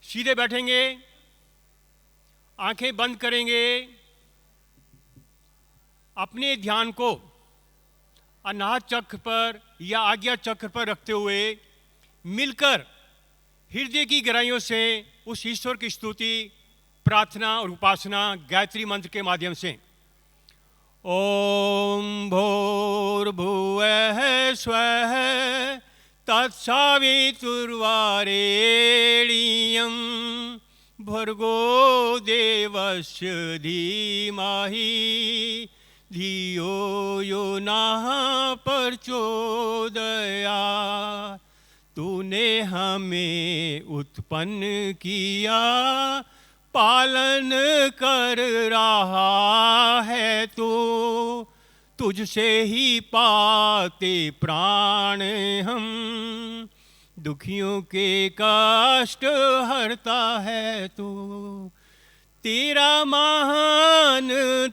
सीधे बैठेंगे, आंखें बंद करेंगे, अपने ध्यान को अनाहत चक्र पर या आज्ञा चक्र पर रखते हुए मिलकर हृदय की गहराइयों से उस ईश्वर की स्तुति, प्रार्थना और उपासना गायत्री मंत्र के माध्यम से ओम भूर्भुवः स्वः तत्सवितुर्वरेण्यं भर्गो देवस्य धीमहि धियो यो नः प्रचोदयात्। तूने हमें उत्पन्न किया, पालन कर रहा है तो तुझसे ही पाते प्राण हम। दुखियों के कष्ट हरता है तू, तेरा महान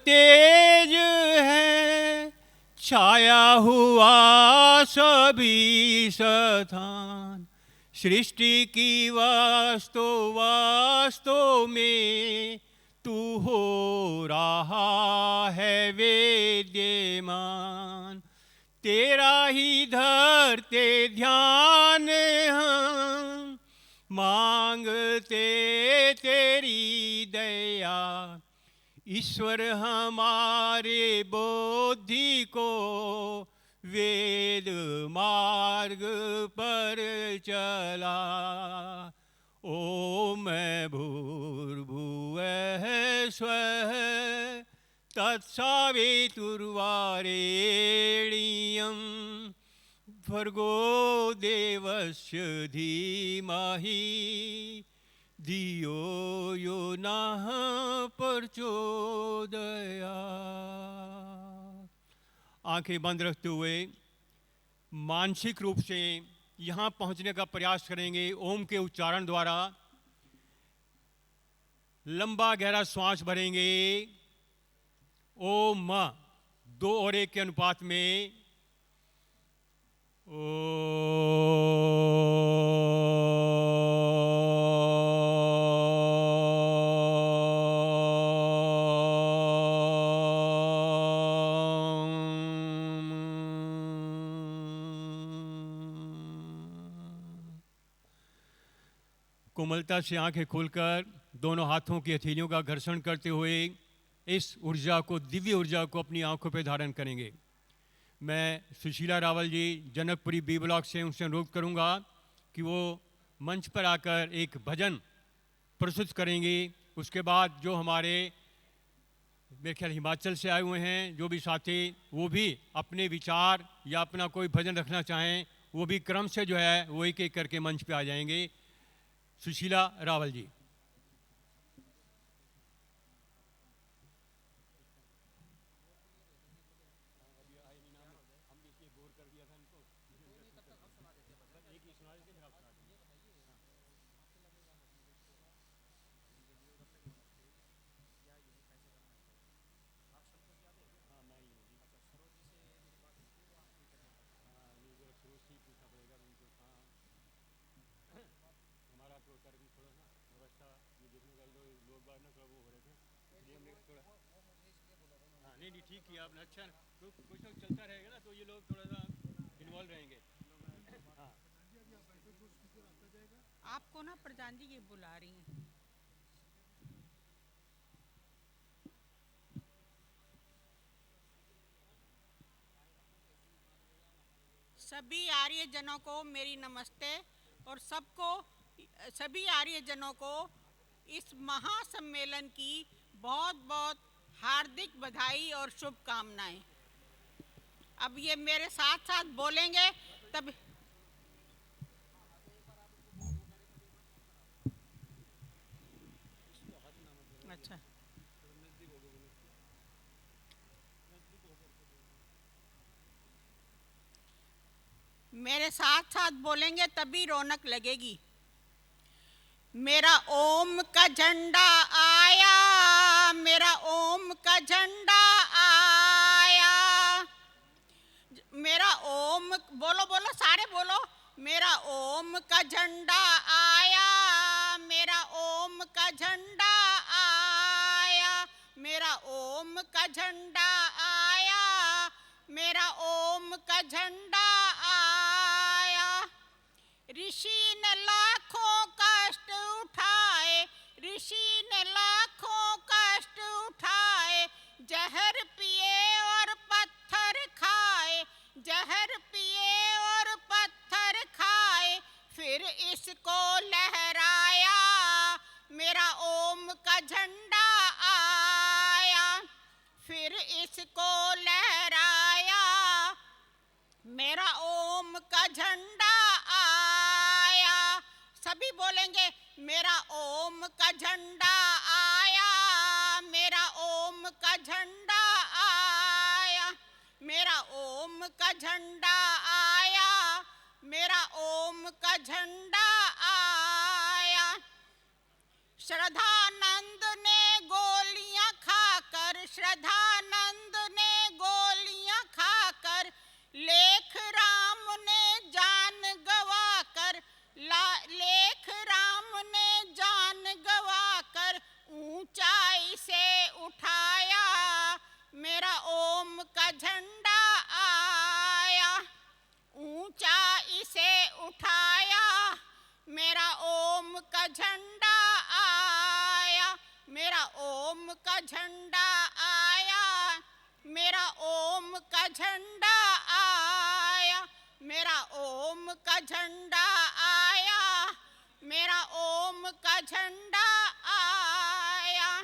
तेज है छाया हुआ सभी स्थान। सृष्टि की वास्तव में तू हो रहा है वेद्यमान। तेरा ही धरते ध्यान हम, मांगते तेरी दया। ईश्वर हमारे बुद्धि को वेद मार्ग पर चला। ओम भूर्भुवः स्वः तत्सवितुर्वरेण्यं भर्गो देवस्य धीमहि धियो यो नः प्रचोदयात्। आंखें बंद रखते हुए मानसिक रूप से यहाँ पहुँचने का प्रयास करेंगे। ओम के उच्चारण द्वारा लंबा गहरा श्वास भरेंगे। ओम 2 और 1 के अनुपात में। ओ कोमलता से आंखें खोलकर दोनों हाथों की हथेलियों का घर्षण करते हुए इस ऊर्जा को, दिव्य ऊर्जा को अपनी आंखों पर धारण करेंगे। मैं सुशीला रावल जी जनकपुरी बी ब्लॉक से उनसे अनुरोध करूंगा कि वो मंच पर आकर एक भजन प्रस्तुत करेंगे। उसके बाद जो हमारे मेरे ख्याल हिमाचल से आए हुए हैं जो भी साथी, वो भी अपने विचार या अपना कोई भजन रखना चाहें, वो भी क्रम से जो है वो एक एक करके मंच पे आ जाएंगे। सुशीला रावल जी। नहीं ठीक किया आपने, अच्छा कुछ तो चलता रहेगा ना, तो ये लोग थोड़ा सा इन्वॉल्व रहेंगे। हाँ आपको ना प्रधान जी ये बुला रही हैं। सभी आर्य जनों को मेरी नमस्ते और सभी आर्य जनों को इस महासम्मेलन की बहुत बहुत हार्दिक बधाई और शुभकामनाएं। अब ये मेरे साथ साथ बोलेंगे तब। अच्छा, मेरे साथ साथ बोलेंगे तभी रौनक लगेगी। मेरा ओम का झंडा आया, मेरा ओम का झंडा आया। मेरा ओम, बोलो बोलो सारे बोलो। मेरा ओम का झंडा आया, मेरा का झंडा आया, मेरा ओम का झंडा आया। ऋषि ने लाखों कष्ट उठाए, ऋषि ने लाखों कष्ट उठाए, जहर पिए और पत्थर खाए, जहर पिए और पत्थर खाए, फिर इसको लहराया, मेरा ओम का झंडा आया। फिर इसको लहराया, मेरा ओम का झंडा आया। सभी बोलेंगे, मेरा ओम का झंडा आया, मेरा ओम का झंडा आया, मेरा ओम का झंडा आया, मेरा ओम का झंडा आया। श्रद्धानंद ने गोलियां खाकर, श्रद्धानंद ने गोलियां खाकर, लेख राम ने जान गवाकर, लेख राम ने जान गवाकर, ऊंचाई से उठाया, मेरा ओम का झंडा आया। ऊंचाई से उठाया, मेरा ओम का झंडा आया, मेरा ओम का झंडा आया, मेरा ओम का झंडा आया, मेरा ओम का झंडा आया, मेरा ओम का झंडा आया।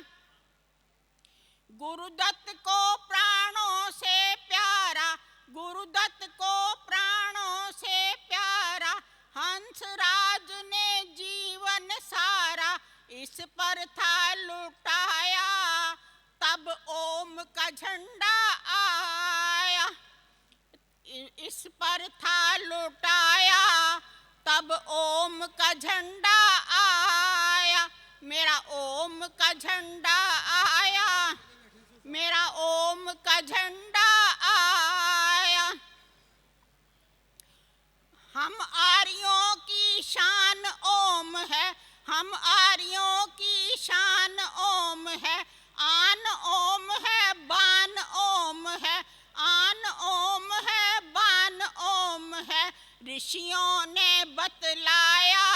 गुरुदत्त को प्राणों से प्यारा, गुरुदत्त को प्राणों से प्यारा, हंसराज ने जीवन सारा इस पर था लुटाया, तब ओम का झंडा आया। इस पर था लुटाया, तब ओम का झंडा आया, मेरा ओम का झंडा आया, मेरा ओम का झंडा आया। हम आर्यों की शान ओम है, हम आर्यों की शान ओम है, आन ओम है, बान ओम है, आन ओम है, बान ओम है। ऋषियों ने बतलाया,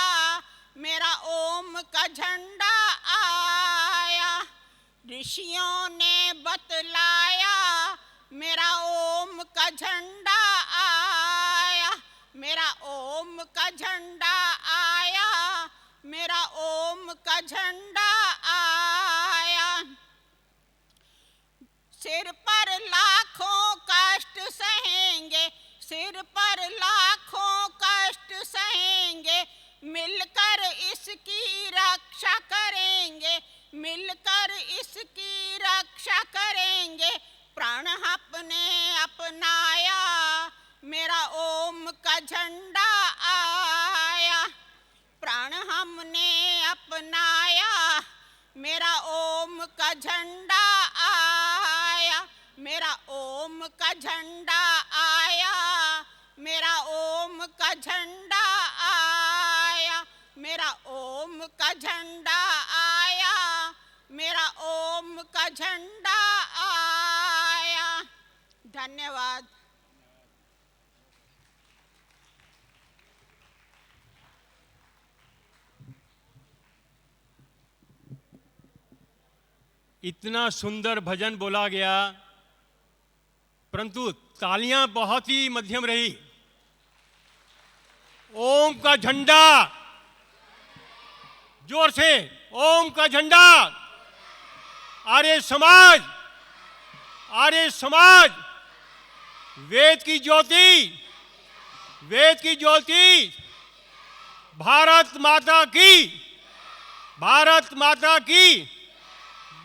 मेरा ओम का झंडा आया। ऋषियों ने बतलाया, मेरा ओम का झंडा आया, मेरा ओम का झंडा आया, मेरा ओम का झंडा आया। सिर पर लाखों कष्ट सहेंगे, सिर पर लाखों कष्ट सहेंगे, मिलकर इसकी रक्षा करेंगे, मिलकर इसकी रक्षा करेंगे। प्राण अपने अपनाया, मेरा ओम का झंडा आया। प्राण हमने अपनाया, मेरा ओम का झंडा आया, मेरा ओम का झंडा आया, मेरा ओम का झंडा आया, मेरा ओम का झंडा आया, मेरा ओम का झंडा आया। धन्यवाद। इतना सुंदर भजन बोला गया, परंतु तालियां बहुत ही मध्यम रही। ओम का झंडा, जोर से ओम का झंडा। आर्य समाज, आर्य समाज, वेद की ज्योति, वेद की ज्योति, भारत माता की, भारत माता की।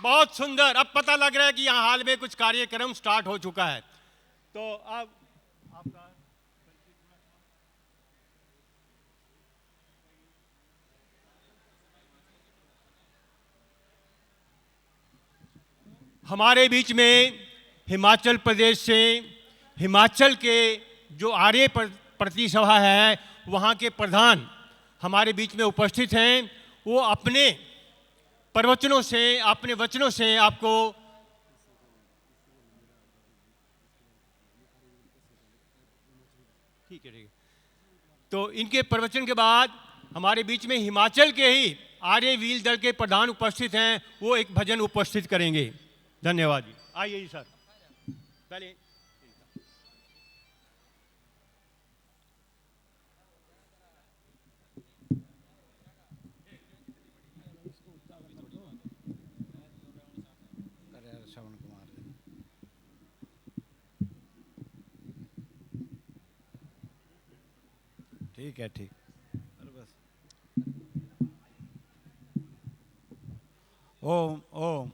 बहुत सुंदर। अब पता लग रहा है कि यहाँ हाल में कुछ कार्यक्रम स्टार्ट हो चुका है। तो अब आपका हमारे बीच में हिमाचल प्रदेश से, हिमाचल के जो आर्य प्रतिसभा है वहाँ के प्रधान हमारे बीच में उपस्थित हैं। वो अपने प्रवचनों से, अपने वचनों से आपको ठीक है। तो इनके प्रवचन के बाद हमारे बीच में हिमाचल के ही आर्य व्हील दल के प्रधान उपस्थित हैं, वो एक भजन उपस्थित करेंगे। धन्यवाद जी। आइए जी सर। पहले श्रवण कुमार जी। ठीक है, ठीक। बस ओम ओम।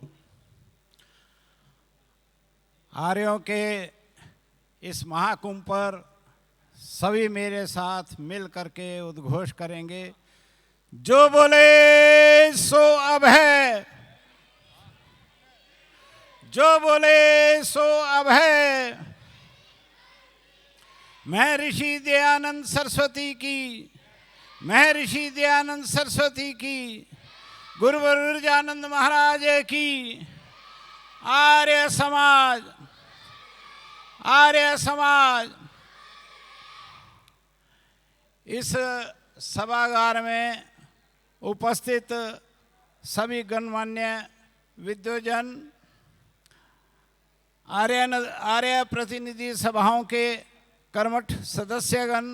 आर्यों के इस महाकुंभ पर सभी मेरे साथ मिल करके उद्घोष करेंगे, जो बोले सो अब है, जो बोले सो अब है। महर्षि दयानंद सरस्वती की, महर्षि दयानंद सरस्वती की, गुरुवर विरजानंद महाराज की। आर्य समाज, आर्य समाज। इस सभागार में उपस्थित सभी गणमान्य विद्वजन, आर्य प्रतिनिधि सभाओं के कर्मठ सदस्यगण,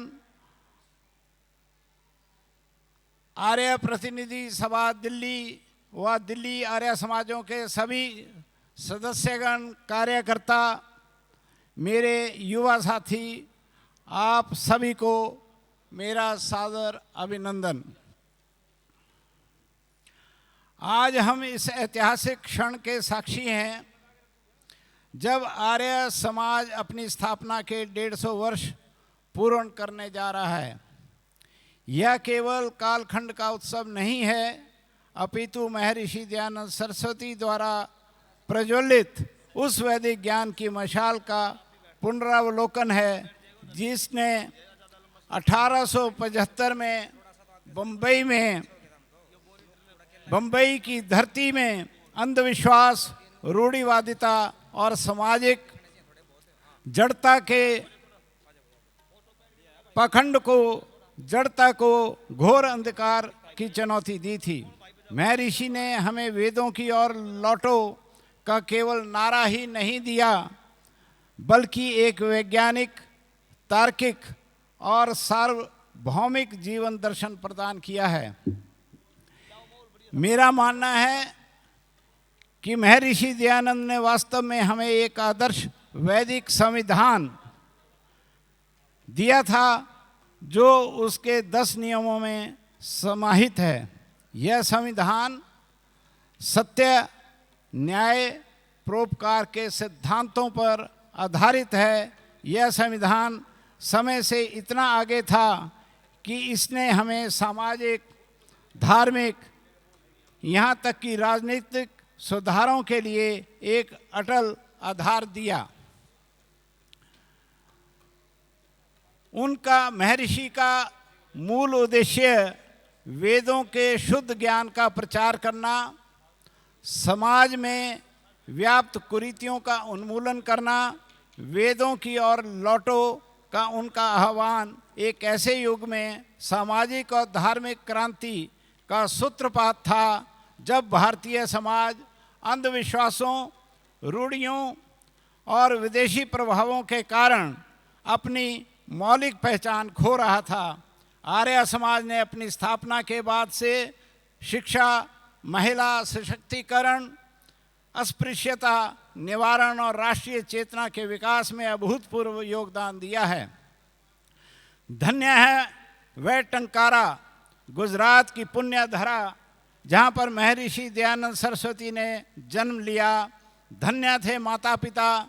आर्य प्रतिनिधि सभा दिल्ली व दिल्ली आर्य समाजों के सभी सदस्यगण, कार्यकर्ता, मेरे युवा साथी, आप सभी को मेरा सादर अभिनंदन। आज हम इस ऐतिहासिक क्षण के साक्षी हैं जब आर्य समाज अपनी स्थापना के 150 वर्ष पूर्ण करने जा रहा है। यह केवल कालखंड का उत्सव नहीं है, अपितु महर्षि दयानंद सरस्वती द्वारा प्रज्वलित उस वैदिक ज्ञान की मशाल का पुनरावलोकन है जिसने 1875 में बम्बई की धरती में अंधविश्वास, रूढ़िवादिता और सामाजिक जड़ता के पाखंड को, जड़ता को, घोर अंधकार की चुनौती दी थी। महर्षि ने हमें वेदों की ओर लौटो का केवल नारा ही नहीं दिया, बल्कि एक वैज्ञानिक, तार्किक और सार्वभौमिक जीवन दर्शन प्रदान किया है। मेरा मानना है कि महर्षि दयानंद ने वास्तव में हमें एक आदर्श वैदिक संविधान दिया था जो उसके 10 नियमों में समाहित है। यह संविधान सत्य, न्याय, परोपकार के सिद्धांतों पर आधारित है। यह संविधान समय से इतना आगे था कि इसने हमें सामाजिक, धार्मिक, यहाँ तक कि राजनीतिक सुधारों के लिए एक अटल आधार दिया। उनका, महर्षि का मूल उद्देश्य वेदों के शुद्ध ज्ञान का प्रचार करना, समाज में व्याप्त कुरीतियों का उन्मूलन करना, वेदों की ओर लौटो का उनका आह्वान एक ऐसे युग में सामाजिक और धार्मिक क्रांति का सूत्रपात था जब भारतीय समाज अंधविश्वासों, रूढ़ियों और विदेशी प्रभावों के कारण अपनी मौलिक पहचान खो रहा था। आर्य समाज ने अपनी स्थापना के बाद से शिक्षा, महिला सशक्तिकरण, अस्पृश्यता निवारण और राष्ट्रीय चेतना के विकास में अभूतपूर्व योगदान दिया है। धन्य है वह टंकारा, गुजरात की पुण्य धरा, जहाँ पर महर्षि दयानंद सरस्वती ने जन्म लिया। धन्य थे माता पिता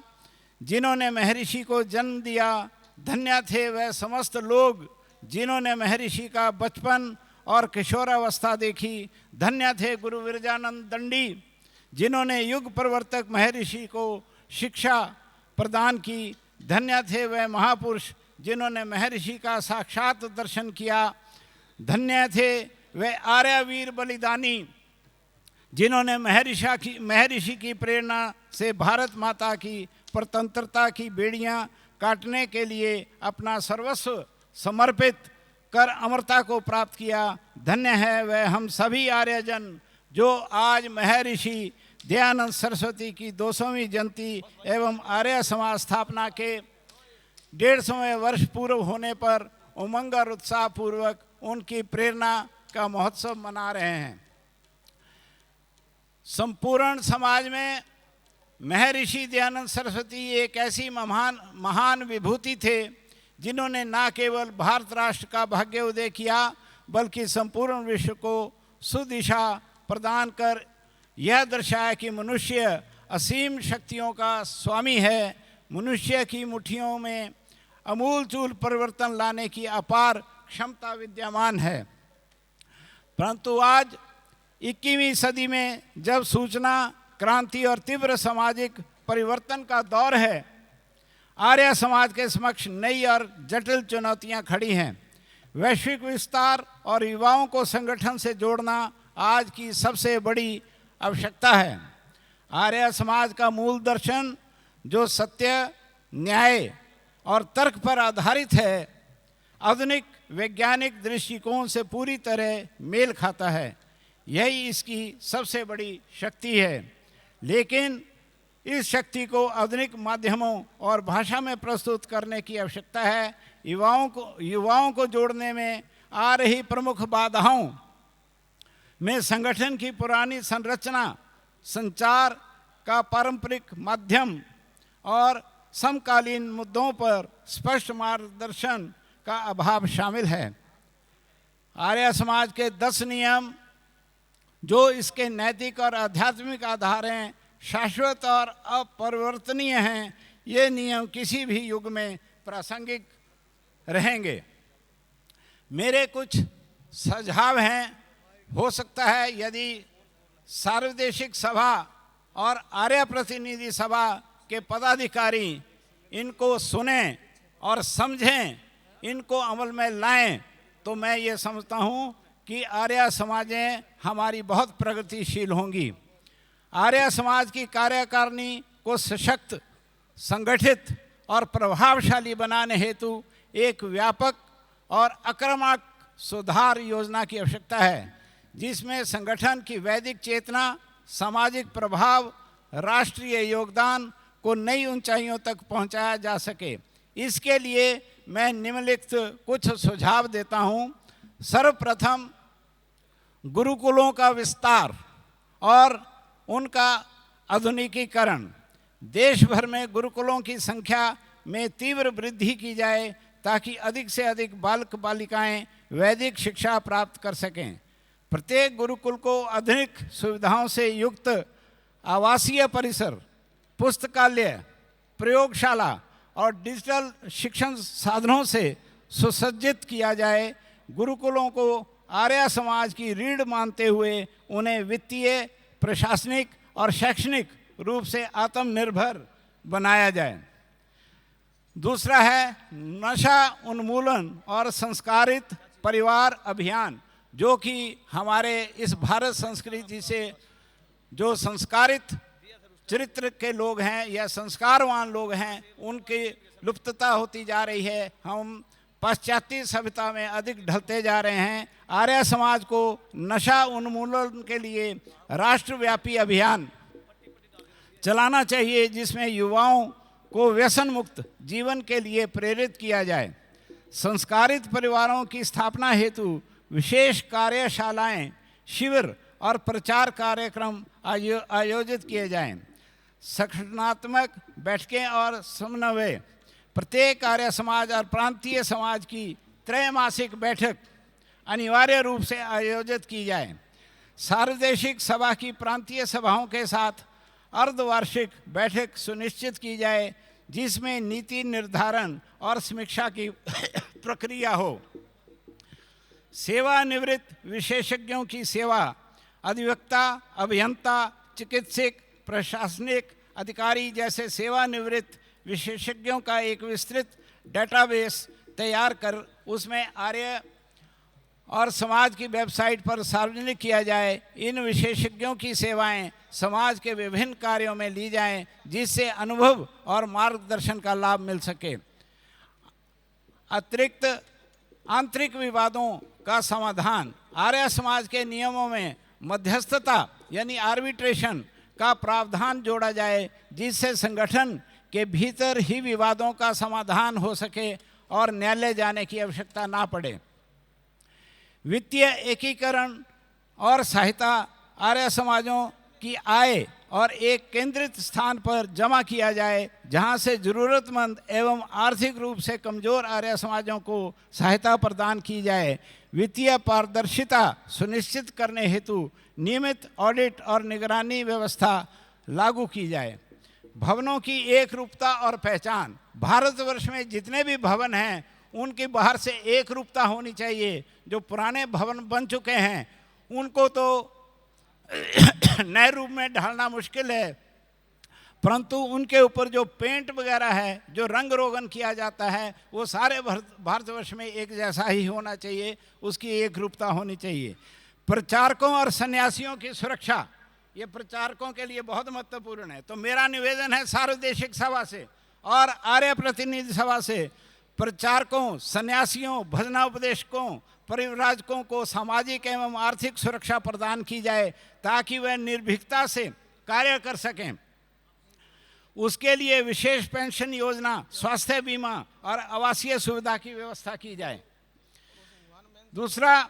जिन्होंने महर्षि को जन्म दिया। धन्य थे वह समस्त लोग जिन्होंने महर्षि का बचपन और किशोरावस्था देखी। धन्य थे गुरु विरजानंद दंडी जिन्होंने युग प्रवर्तक महर्षि को शिक्षा प्रदान की। धन्य थे वह महापुरुष जिन्होंने महर्षि का साक्षात दर्शन किया। धन्य थे वह आर्यवीर बलिदानी जिन्होंने महर्षि की प्रेरणा से भारत माता की स्वतंत्रता की बेड़ियां काटने के लिए अपना सर्वस्व समर्पित कर अमरता को प्राप्त किया। धन्य है वह हम सभी आर्यजन जो आज महर्षि दयानंद सरस्वती की 200वीं जयंती एवं आर्य समाज स्थापना के 150वें वर्ष पूर्व होने पर उमंग और उत्साह पूर्वक उनकी प्रेरणा का महोत्सव मना रहे हैं। संपूर्ण समाज में महर्षि दयानंद सरस्वती एक ऐसी महान विभूति थे जिन्होंने न केवल भारत राष्ट्र का भाग्य उदय किया बल्कि संपूर्ण विश्व को सुदिशा प्रदान कर यह दर्शाया कि मनुष्य असीम शक्तियों का स्वामी है। मनुष्य की मुट्ठियों में अमूलचूल परिवर्तन लाने की अपार क्षमता विद्यमान है। परंतु आज 21वीं सदी में जब सूचना क्रांति और तीव्र सामाजिक परिवर्तन का दौर है, आर्य समाज के समक्ष नई और जटिल चुनौतियां खड़ी हैं। वैश्विक विस्तार और युवाओं को संगठन से जोड़ना आज की सबसे बड़ी आवश्यकता है। आर्य समाज का मूल दर्शन जो सत्य, न्याय और तर्क पर आधारित है, आधुनिक वैज्ञानिक दृष्टिकोण से पूरी तरह मेल खाता है। यही इसकी सबसे बड़ी शक्ति है। लेकिन इस शक्ति को आधुनिक माध्यमों और भाषा में प्रस्तुत करने की आवश्यकता है। युवाओं को जोड़ने में आ रही प्रमुख बाधाओं में संगठन की पुरानी संरचना, संचार का पारंपरिक माध्यम और समकालीन मुद्दों पर स्पष्ट मार्गदर्शन का अभाव शामिल है। आर्य समाज के 10 नियम जो इसके नैतिक और आध्यात्मिक आधार हैं, शाश्वत और अपरिवर्तनीय हैं। ये नियम किसी भी युग में प्रासंगिक रहेंगे। मेरे कुछ सुझाव हैं। हो सकता है यदि सार्वदेशिक सभा और आर्य प्रतिनिधि सभा के पदाधिकारी इनको सुनें और समझें, इनको अमल में लाएं, तो मैं ये समझता हूँ कि आर्य समाजें हमारी बहुत प्रगतिशील होंगी। आर्य समाज की कार्यकारिणी को सशक्त, संगठित और प्रभावशाली बनाने हेतु एक व्यापक और आक्रामक सुधार योजना की आवश्यकता है, जिसमें संगठन की वैदिक चेतना, सामाजिक प्रभाव, राष्ट्रीय योगदान को नई ऊंचाइयों तक पहुंचाया जा सके। इसके लिए मैं निम्नलिखित कुछ सुझाव देता हूं। सर्वप्रथम, गुरुकुलों का विस्तार और उनका आधुनिकीकरण। देश भर में गुरुकुलों की संख्या में तीव्र वृद्धि की जाए ताकि अधिक से अधिक बालक बालिकाएं वैदिक शिक्षा प्राप्त कर सकें। प्रत्येक गुरुकुल को आधुनिक सुविधाओं से युक्त आवासीय परिसर, पुस्तकालय, प्रयोगशाला और डिजिटल शिक्षण साधनों से सुसज्जित किया जाए। गुरुकुलों को आर्य समाज की रीढ़ मानते हुए उन्हें वित्तीय, प्रशासनिक और शैक्षणिक रूप से आत्मनिर्भर बनाया जाए। दूसरा है नशा उन्मूलन और संस्कारित परिवार अभियान, जो कि हमारे इस भारत संस्कृति से जो संस्कारित चरित्र के लोग हैं या संस्कारवान लोग हैं, उनकी लुप्तता होती जा रही है। हम पाश्चात्य सभ्यता में अधिक ढलते जा रहे हैं। आर्य समाज को नशा उन्मूलन के लिए राष्ट्रव्यापी अभियान चलाना चाहिए, जिसमें युवाओं को व्यसन मुक्त जीवन के लिए प्रेरित किया जाए। संस्कारित परिवारों की स्थापना हेतु विशेष कार्यशालाएं, शिविर और प्रचार कार्यक्रम आयोजित किए जाएं। संगठनात्मक बैठकें और समन्वय। प्रत्येक आर्य समाज और प्रांतीय समाज की त्रैमासिक बैठक अनिवार्य रूप से आयोजित की जाए। सार्वदेशिक सभा की प्रांतीय सभाओं के साथ अर्धवार्षिक बैठक सुनिश्चित की जाए, जिसमें नीति निर्धारण और समीक्षा की प्रक्रिया हो। सेवानिवृत्त विशेषज्ञों की सेवा, अधिवक्ता, अभियंता, चिकित्सक, प्रशासनिक अधिकारी जैसे सेवानिवृत्त विशेषज्ञों का एक विस्तृत डेटाबेस तैयार कर उसमें आर्य और समाज की वेबसाइट पर सार्वजनिक किया जाए। इन विशेषज्ञों की सेवाएं समाज के विभिन्न कार्यों में ली जाएं, जिससे अनुभव और मार्गदर्शन का लाभ मिल सके। अतिरिक्त आंतरिक विवादों का समाधान, आर्य समाज के नियमों में मध्यस्थता यानी आर्बिट्रेशन का प्रावधान जोड़ा जाए, जिससे संगठन के भीतर ही विवादों का समाधान हो सके और न्यायालय जाने की आवश्यकता ना पड़े। वित्तीय एकीकरण और सहायता आर्य समाजों की आय और एक केंद्रित स्थान पर जमा किया जाए, जहां से जरूरतमंद एवं आर्थिक रूप से कमजोर आर्य समाजों को सहायता प्रदान की जाए। वित्तीय पारदर्शिता सुनिश्चित करने हेतु नियमित ऑडिट और निगरानी व्यवस्था लागू की जाए। भवनों की एक रूपता और पहचान, भारतवर्ष में जितने भी भवन हैं उनकी बाहर से एक रूपता होनी चाहिए। जो पुराने भवन बन चुके हैं उनको तो नए रूप में ढालना मुश्किल है, परंतु उनके ऊपर जो पेंट वगैरह है, जो रंग रोगन किया जाता है, वो सारे भारतवर्ष में एक जैसा ही होना चाहिए, उसकी एक रूपता होनी चाहिए। प्रचारकों और सन्यासियों की सुरक्षा, ये प्रचारकों के लिए बहुत महत्वपूर्ण है। तो मेरा निवेदन है सार्वदेशिक सभा से और आर्य प्रतिनिधि सभा से, प्रचारकों, सन्यासियों, भजनोपदेशकों, परिव्राजकों को सामाजिक एवं आर्थिक सुरक्षा प्रदान की जाए ताकि वे निर्भीकता से कार्य कर सकें। उसके लिए विशेष पेंशन योजना, स्वास्थ्य बीमा और आवासीय सुविधा की व्यवस्था की जाए। दूसरा,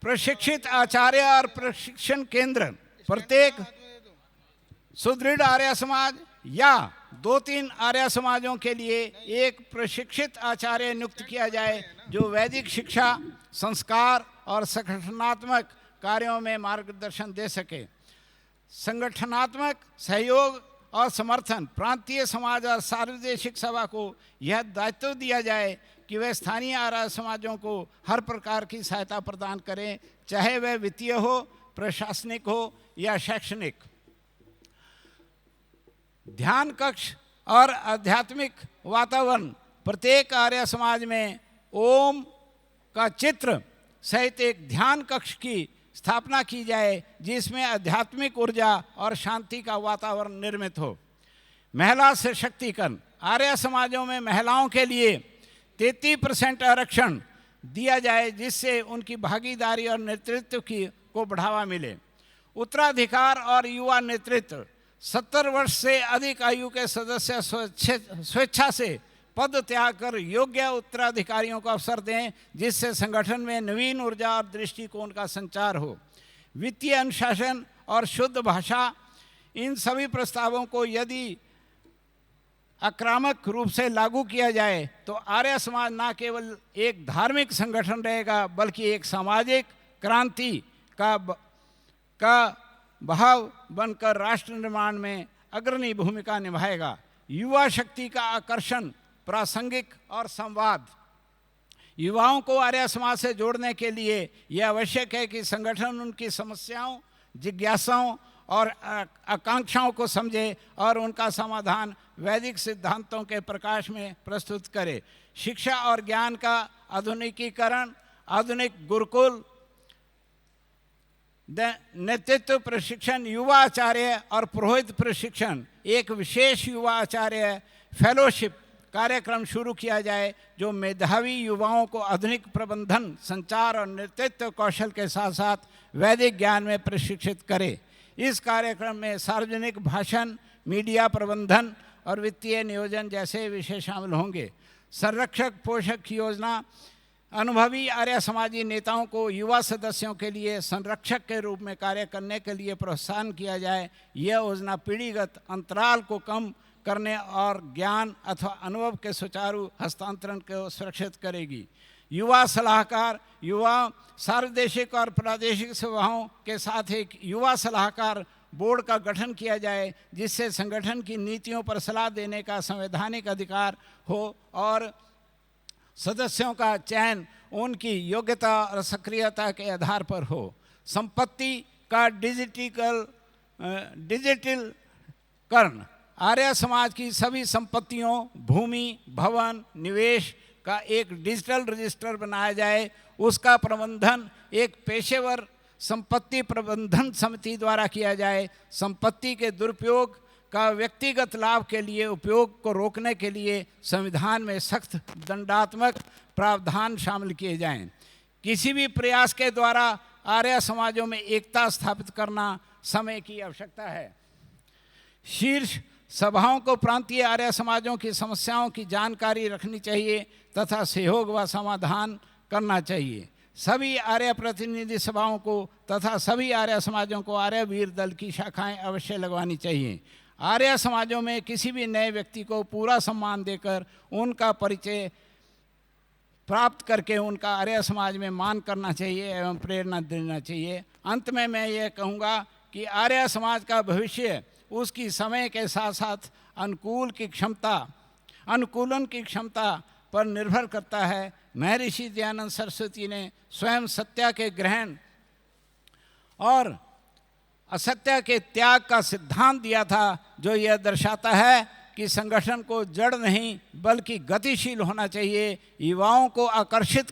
प्रशिक्षित आचार्य और प्रशिक्षण केंद्र प्रत्येक सुदृढ़ आर्य समाज या 2-3 आर्य समाजों के लिए एक प्रशिक्षित आचार्य नियुक्त किया जाए, जो वैदिक शिक्षा, संस्कार और संगठनात्मक कार्यों में मार्गदर्शन दे सके। संगठनात्मक सहयोग और समर्थन, प्रांतीय समाज और सार्वदेशिक सभा को यह दायित्व दिया जाए कि वे स्थानीय आर्य समाजों को हर प्रकार की सहायता प्रदान करें, चाहे वह वित्तीय हो, प्रशासनिक हो या शैक्षणिक। ध्यान कक्ष और आध्यात्मिक वातावरण, प्रत्येक आर्य समाज में ओम का चित्र सहित एक ध्यान कक्ष की स्थापना की जाए, जिसमें आध्यात्मिक ऊर्जा और शांति का वातावरण निर्मित हो। महिला सशक्तिकरण, आर्य समाजों में महिलाओं के लिए 33% आरक्षण दिया जाए, जिससे उनकी भागीदारी और नेतृत्व को बढ़ावा मिले। उत्तराधिकार और युवा नेतृत्व, 70 वर्ष से अधिक आयु के सदस्य स्वेच्छा से पद त्याग कर योग्य उत्तराधिकारियों को अवसर दें, जिससे संगठन में नवीन ऊर्जा और दृष्टिकोण का संचार हो। वित्तीय अनुशासन और शुद्ध भाषा, इन सभी प्रस्तावों को यदि आक्रामक रूप से लागू किया जाए तो आर्य समाज न केवल एक धार्मिक संगठन रहेगा, बल्कि एक सामाजिक क्रांति का भाव बनकर राष्ट्र निर्माण में अग्रणी भूमिका निभाएगा। युवा शक्ति का आकर्षण, प्रासंगिक और संवाद, युवाओं को आर्य समाज से जोड़ने के लिए यह आवश्यक है कि संगठन उनकी समस्याओं, जिज्ञासाओं और आकांक्षाओं को समझे और उनका समाधान वैदिक सिद्धांतों के प्रकाश में प्रस्तुत करे। शिक्षा और ज्ञान का आधुनिकीकरण, आधुनिक गुरुकुल, नेतृत्व प्रशिक्षण, युवा आचार्य और पुरोहित प्रशिक्षण, एक विशेष युवा आचार्य फेलोशिप कार्यक्रम शुरू किया जाए, जो मेधावी युवाओं को आधुनिक प्रबंधन, संचार और नेतृत्व कौशल के साथ साथ वैदिक ज्ञान में प्रशिक्षित करे। इस कार्यक्रम में सार्वजनिक भाषण, मीडिया प्रबंधन और वित्तीय नियोजन जैसे विषय शामिल होंगे। संरक्षक पोषक योजना, अनुभवी आर्य समाजी नेताओं को युवा सदस्यों के लिए संरक्षक के रूप में कार्य करने के लिए प्रोत्साहन किया जाए। यह योजना पीढ़ीगत अंतराल को कम करने और ज्ञान अथवा अनुभव के सुचारू हस्तांतरण को सुरक्षित करेगी। युवा सलाहकार, युवा सार्वदेशिक और प्रादेशिक सभाओं के साथ एक युवा सलाहकार बोर्ड का गठन किया जाए, जिससे संगठन की नीतियों पर सलाह देने का संवैधानिक अधिकार हो और सदस्यों का चयन उनकी योग्यता और सक्रियता के आधार पर हो। संपत्ति का डिजिटलीकरण, आर्य समाज की सभी संपत्तियों, भूमि, भवन, निवेश का एक डिजिटल रजिस्टर बनाया जाए। उसका प्रबंधन एक पेशेवर संपत्ति प्रबंधन समिति द्वारा किया जाए। संपत्ति के दुरुपयोग का व्यक्तिगत लाभ के लिए उपयोग को रोकने के लिए संविधान में सख्त दंडात्मक प्रावधान शामिल किए जाएं। किसी भी प्रयास के द्वारा आर्य समाजों में एकता स्थापित करना समय की आवश्यकता है। शीर्ष सभाओं को प्रांतीय आर्य समाजों की समस्याओं की जानकारी रखनी चाहिए तथा सहयोग व समाधान करना चाहिए। सभी आर्य प्रतिनिधि सभाओं को तथा सभी आर्य समाजों को आर्य वीर दल की शाखाएं अवश्य लगवानी चाहिए। आर्य समाजों में किसी भी नए व्यक्ति को पूरा सम्मान देकर उनका परिचय प्राप्त करके उनका आर्य समाज में मान करना चाहिए एवं प्रेरणा देना चाहिए। अंत में मैं ये कहूँगा कि आर्य समाज का भविष्य उसकी समय के साथ साथ अनुकूलन की क्षमता पर निर्भर करता है। महर्षि दयानंद सरस्वती ने स्वयं सत्य के ग्रहण और असत्य के त्याग का सिद्धांत दिया था, जो यह दर्शाता है कि संगठन को जड़ नहीं बल्कि गतिशील होना चाहिए। युवाओं को आकर्षित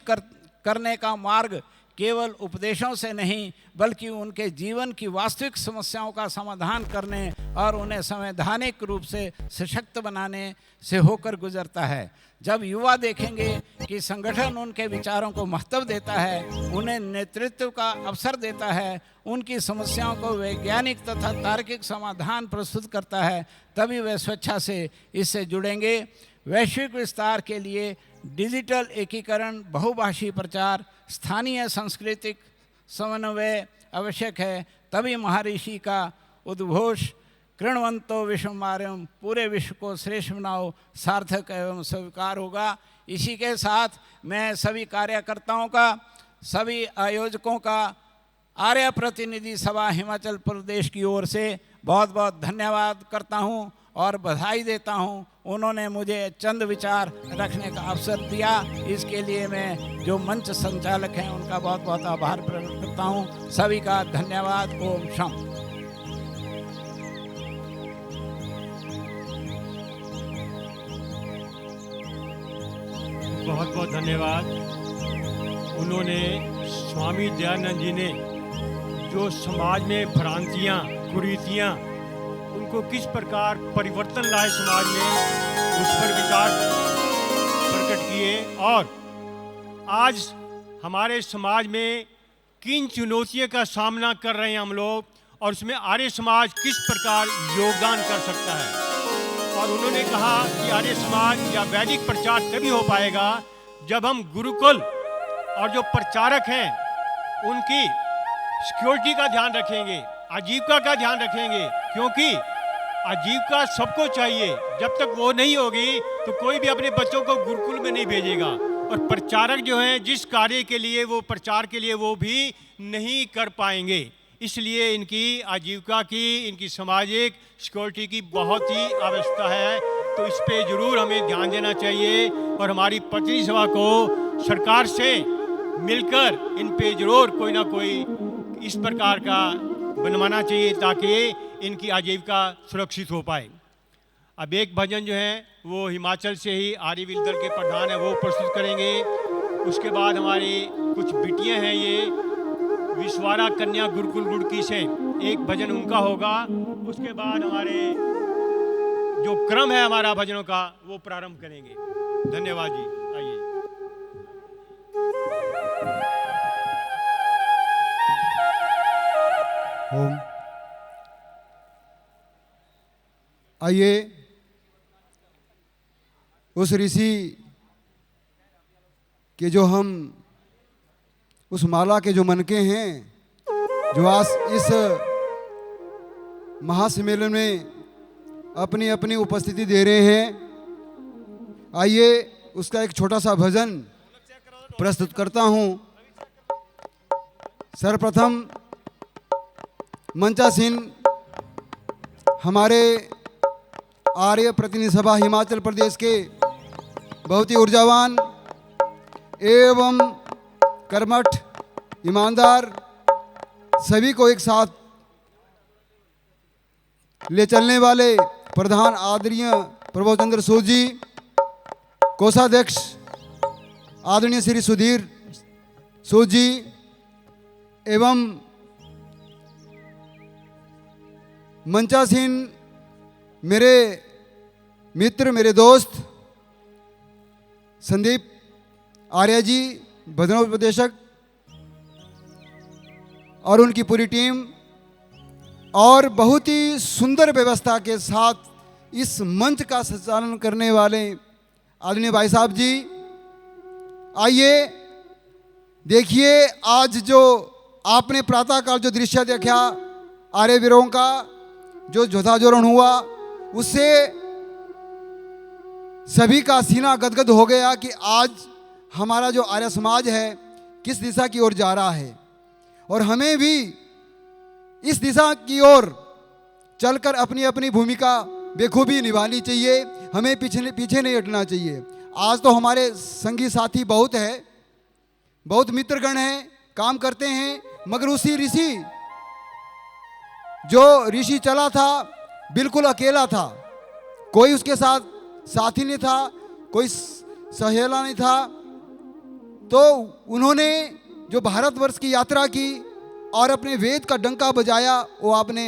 करने का मार्ग केवल उपदेशों से नहीं बल्कि उनके जीवन की वास्तविक समस्याओं का समाधान करने और उन्हें संवैधानिक रूप से सशक्त बनाने से होकर गुजरता है। जब युवा देखेंगे कि संगठन उनके विचारों को महत्व देता है, उन्हें नेतृत्व का अवसर देता है, उनकी समस्याओं को वैज्ञानिक तथा तार्किक समाधान प्रस्तुत करता है, तभी वे स्वेच्छा से इससे जुड़ेंगे। वैश्विक विस्तार के लिए डिजिटल एकीकरण, बहुभाषी प्रचार, स्थानीय सांस्कृतिक समन्वय आवश्यक है। तभी महर्षि का उद्घोष कृण्वन्तो विश्वमार्यम, पूरे विश्व को श्रेष्ठ बनाओ, सार्थक एवं स्वीकार होगा। इसी के साथ मैं सभी कार्यकर्ताओं का, सभी आयोजकों का आर्य प्रतिनिधि सभा हिमाचल प्रदेश की ओर से बहुत बहुत धन्यवाद करता हूं और बधाई देता हूं। उन्होंने मुझे चंद विचार रखने का अवसर दिया, इसके लिए मैं जो मंच संचालक हैं उनका बहुत बहुत आभार प्रकट करता हूं। सभी का धन्यवाद। ओम शम। बहुत बहुत धन्यवाद। उन्होंने स्वामी दयानंद जी ने जो समाज में भ्रांतियाँ, कुरीतियाँ, उनको किस प्रकार परिवर्तन लाए समाज में, उस पर विचार प्रकट किए। और आज हमारे समाज में किन चुनौतियों का सामना कर रहे हैं हम लोग और उसमें आर्य समाज किस प्रकार योगदान कर सकता है। और उन्होंने कहा कि आर्य समाज या वैदिक प्रचार तभी हो पाएगा जब हम गुरुकुल और जो प्रचारक हैं उनकी सिक्योरिटी का ध्यान रखेंगे, आजीविका का ध्यान रखेंगे, क्योंकि आजीविका सबको चाहिए। जब तक वो नहीं होगी तो कोई भी अपने बच्चों को गुरुकुल में नहीं भेजेगा। और प्रचारक जो हैं जिस कार्य के लिए वो प्रचार के लिए वो भी नहीं कर पाएंगे। इसलिए इनकी आजीविका की, इनकी सामाजिक सिक्योरिटी की बहुत ही आवश्यकता है। तो इस पे ज़रूर हमें ध्यान देना चाहिए और हमारी प्रतिनिधि सभा को सरकार से मिलकर इन पे जरूर कोई ना कोई इस प्रकार का बनवाना चाहिए ताकि इनकी आजीविका सुरक्षित हो पाए। अब एक भजन जो है वो हिमाचल से ही आर्यवीर दल के प्रधान है वो प्रस्तुत करेंगे। उसके बाद हमारी कुछ बिटियां हैं, ये विश्वारा कन्या गुरुकुल गुड़की से एक भजन उनका होगा। उसके बाद हमारे जो क्रम है हमारा भजनों का वो प्रारंभ करेंगे। धन्यवाद जी। आइए। ओम। आइए उस ऋषि के जो हम उस माला के जो मनके हैं जो आज इस महासम्मेलन में अपनी अपनी उपस्थिति दे रहे हैं, आइए उसका एक छोटा सा भजन प्रस्तुत करता हूं। सर्वप्रथम मंचासीन हमारे आर्य प्रतिनिधि सभा हिमाचल प्रदेश के बहुत ही ऊर्जावान एवं कर्मठ, ईमानदार, सभी को एक साथ ले चलने वाले प्रधान आदरणीय प्रभु चंद्र सूद जी, कोषाध्यक्ष आदरणीय श्री सुधीर सूद जी एवं मंचासीन मेरे मित्र, मेरे दोस्त संदीप आर्य जी, भजनोपदेशक, और उनकी पूरी टीम, और बहुत ही सुंदर व्यवस्था के साथ इस मंच का संचालन करने वाले आदरणीय भाई साहब जी, आइए देखिए आज जो आपने प्रातःकाल जो दृश्य देखा आर्य वीरों का जो ध्वजारोहण हुआ, उससे सभी का सीना गदगद हो गया कि आज हमारा जो आर्य समाज है किस दिशा की ओर जा रहा है, और हमें भी इस दिशा की ओर चलकर अपनी अपनी भूमिका बेखूबी निभानी चाहिए। हमें पीछे नहीं हटना चाहिए। आज तो हमारे संगी साथी बहुत है, बहुत मित्रगण हैं, काम करते हैं, मगर उसी ऋषि जो ऋषि चला था बिल्कुल अकेला था, कोई उसके साथ साथी नहीं था, कोई सहेला नहीं था। तो उन्होंने जो भारतवर्ष की यात्रा की और अपने वेद का डंका बजाया, वो आपने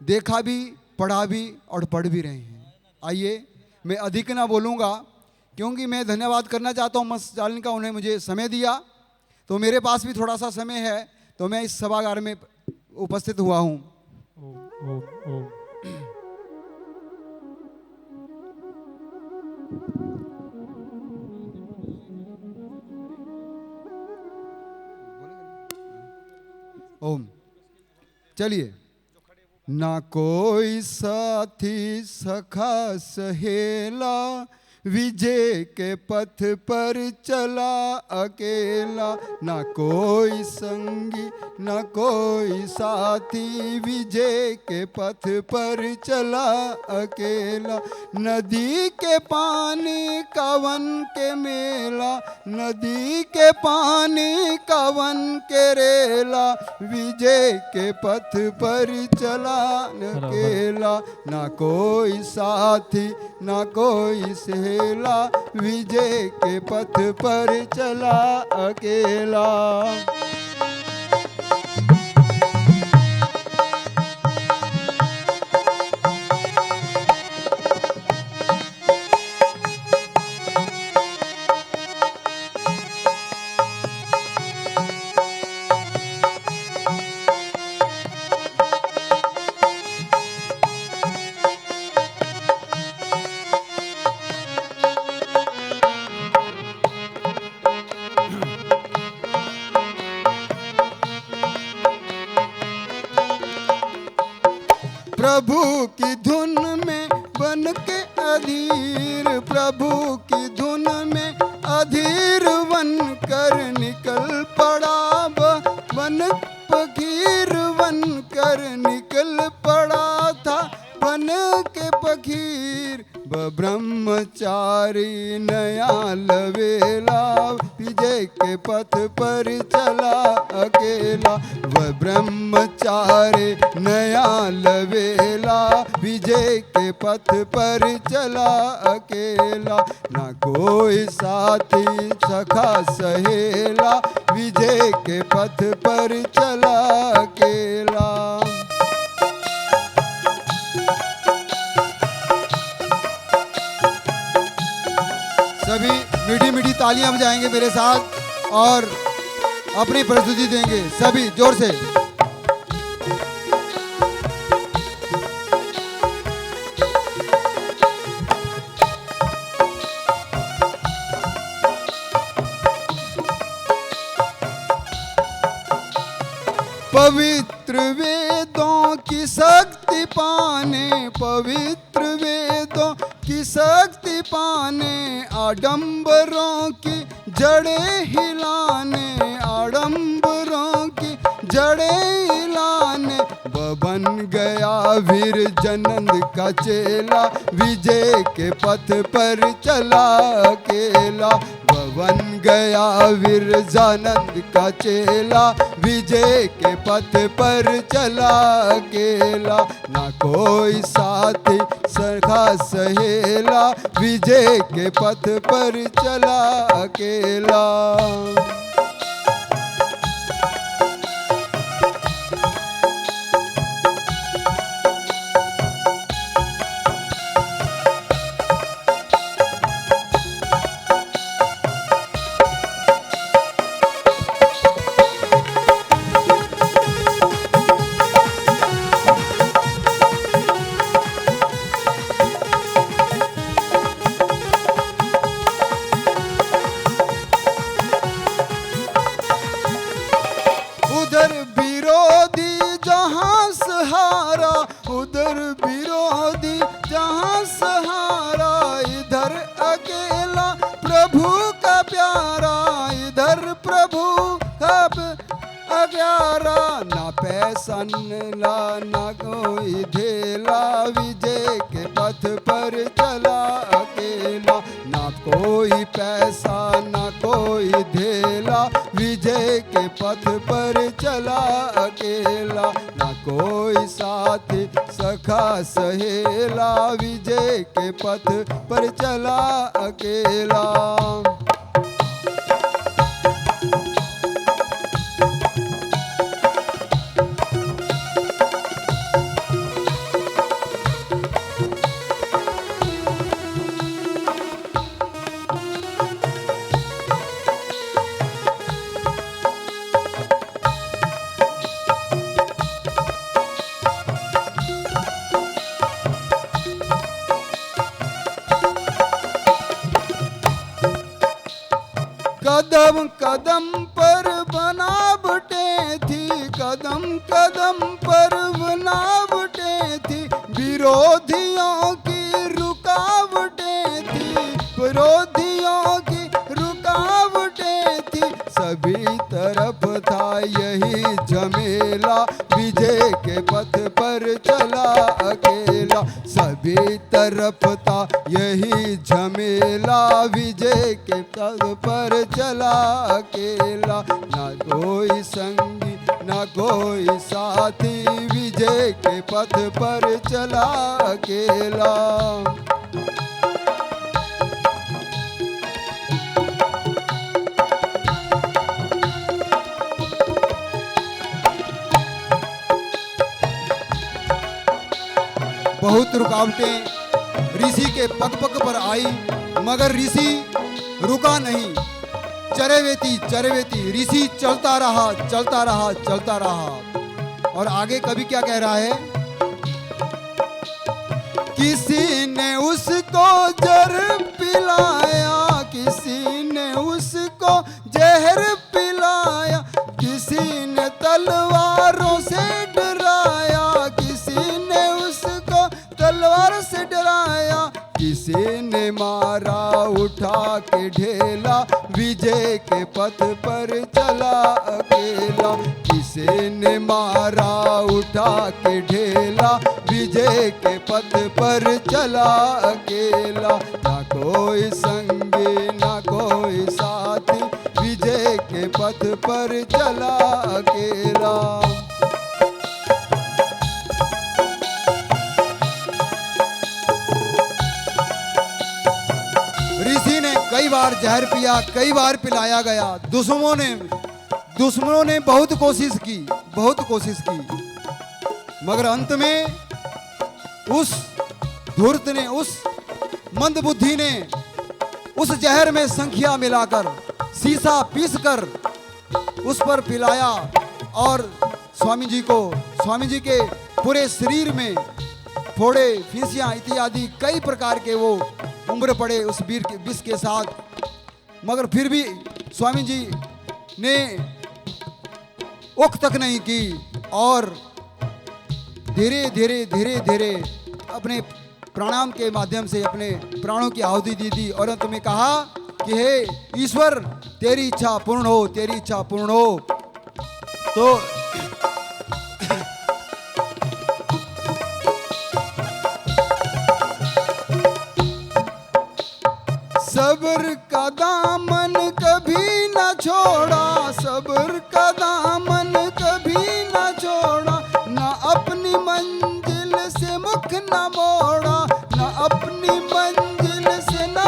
देखा भी, पढ़ा भी और पढ़ भी रहे हैं। आइए, मैं अधिक ना बोलूँगा क्योंकि मैं धन्यवाद करना चाहता हूँ मंच चालन का, उन्हें मुझे समय दिया, तो मेरे पास भी थोड़ा सा समय है, तो मैं इस सभागार में उपस्थित हुआ हूँ। ओम। चलिए। ना कोई साथी सखा सहेला, विजय के पथ पर चला अकेला। ना कोई संगी ना कोई साथी, विजय के पथ पर चला अकेला। नदी के पानी कवन के मेला, नदी के पानी कवन के रेला, विजय के पथ पर चला अकेला। ना कोई साथी ना कोई सहेला, विजय के पथ पर चला अकेला। प्रभु की धुन में बन के अधीर, प्रभु की धुन में अधीर बन कर निकल पड़ा, बन फकीर बन कर निकल पड़ा था, बन के फकीर। ब्रह्मचारी नया लवेला, विजय के पथ पर चला अकेला। वह ब्रह्मचारी नया लवेला, विजय के पथ पर चला अकेला। ना कोई साथी सखा सहेला, विजय के पथ पर चला अकेला। सभी मीठी मीठी तालियां बजाएंगे मेरे साथ और अपनी प्रस्तुति देंगे, सभी जोर से। पवित्र वेदों की शक्ति पाने, पवित्र वेदों की शक्ति पाने, आडंबरों की जड़ें हिलाने, आडंबरों की जड़ें हिलाने। बन गया वीर जनंद का चेला, विजय के पथ पर चला अकेला। बन गया वीर जानंद का चेला, विजय के पथ पर चला अकेला। ना कोई साथी सखा सहेला, विजय के पथ पर चला अकेला। इधर विरोधी जहां सहारा, उधर विरोधी जहां सहारा, इधर अकेला प्रभु का प्यारा, इधर प्रभु का अग्यारा। ना पैसा ला ना कोई धेला, विजय के पथ पर चला अकेला। ना कोई पैसा ना कोई धेला, विजय के पथ पर चला अकेला। ना कोई साथी सखा सहेला, विजय के पथ पर चला अकेला। कदम कदम पर बनावटें थी, कदम कदम पर बनावटें थी, विरोधियों की रुकावटें थी, विरोधियों की रुकावटें थी। सभी तरफ था यही झमेला, विजय के पथ पर चला अकेला। सभी तरफ था यही झमेला, विजय के पथ पर चला अकेला। ना कोई संगी ना कोई साथी, विजय के पथ पर चला अकेला। बहुत रुकावटें ऋषि के पग पग पर आई, मगर ऋषि रुका नहीं। चरवेती चरवेती ऋषि चलता रहा चलता रहा चलता रहा। और आगे कवि क्या कह रहा है? किसी ने उसको जहर पिलाया, किसी ने उसको जहर पिलाया, किसी ने तलवारों से डराया, किसी ने उसको तलवार से डराया, किसी ने मारा उठा के ढेला, विजय के पथ पर चला अकेला। किसी ने मारा उठा के ढेला, विजय के पथ पर चला अकेला। ना कोई संगी ना कोई साथी, विजय के पथ पर चला अकेला। ऋषि ने कई बार जहर पिया, कई बार पिलाया गया। दुश्मनों ने बहुत कोशिश की, बहुत कोशिश की, मगर अंत में उस धूर्त ने, उस मंदबुद्धि ने उस जहर में संख्या मिलाकर शीशा पीसकर उस पर पिलाया और स्वामी जी के पूरे शरीर में फोड़े, फीसियां इत्यादि कई प्रकार के वो उम्र पड़े उस विष के साथ। मगर फिर भी स्वामी जी ने उख तक नहीं की और धीरे धीरे धीरे धीरे अपने प्राणायाम के माध्यम से अपने प्राणों की आहुति दी थी। और अंत में कहा कि हे ईश्वर, तेरी इच्छा पूर्ण हो, तेरी इच्छा पूर्ण हो। तो सब्र का दामन कभी न छोड़ा, सब्र का दामन कभी न छोड़ा, न अपनी मंजिल से मुख न मोड़ा, न अपनी मंजिल से न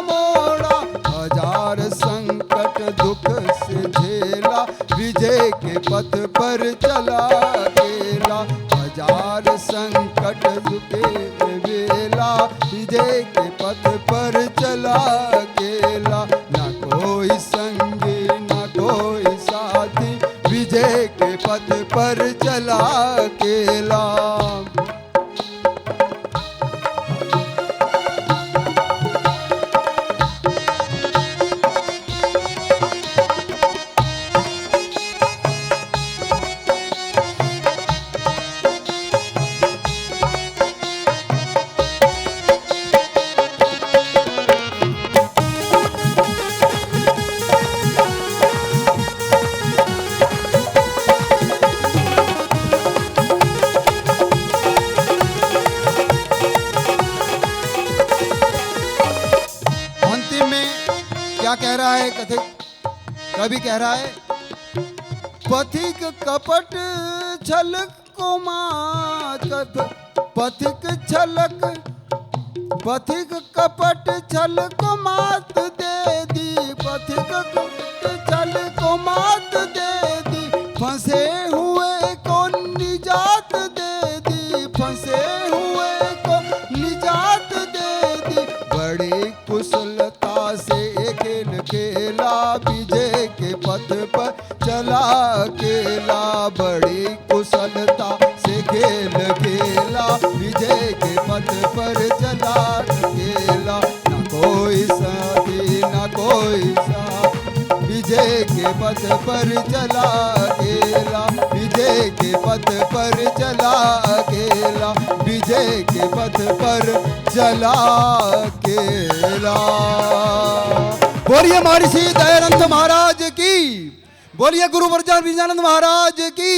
मोड़ा। हजार संकट दुख से झेला, विजय के पथ पर चला अकेला। हजार संकट दुखे वेला, विजय के पथ पर चला अकेला। ना कोई संगी ना कोई साथी, विजय के पथ पर चला अकेला। कवि कह रहा है, पथिक कपट छल को मात, पथिक कपट छल को मात दे दी, पथिक कपट छल को मात दे दी, फंसे हुए को निजात दे दी, फंसे हुए को निजात दे दी, बड़ी कुशलता से खेल खेला, विजय के पथ पर चला अकेला, बड़ी कुशलता से खेल खेला, विजय के पथ पर चला अकेला, न कोई साथी न कोई साथ, विजय के पथ पर चला अकेला, विजय के पथ पर चला अकेला, विजय के पथ पर चला अकेला। बोलिए महर्षि दयानंद महाराज की, बोलिए गुरु विजयानंद महाराज की,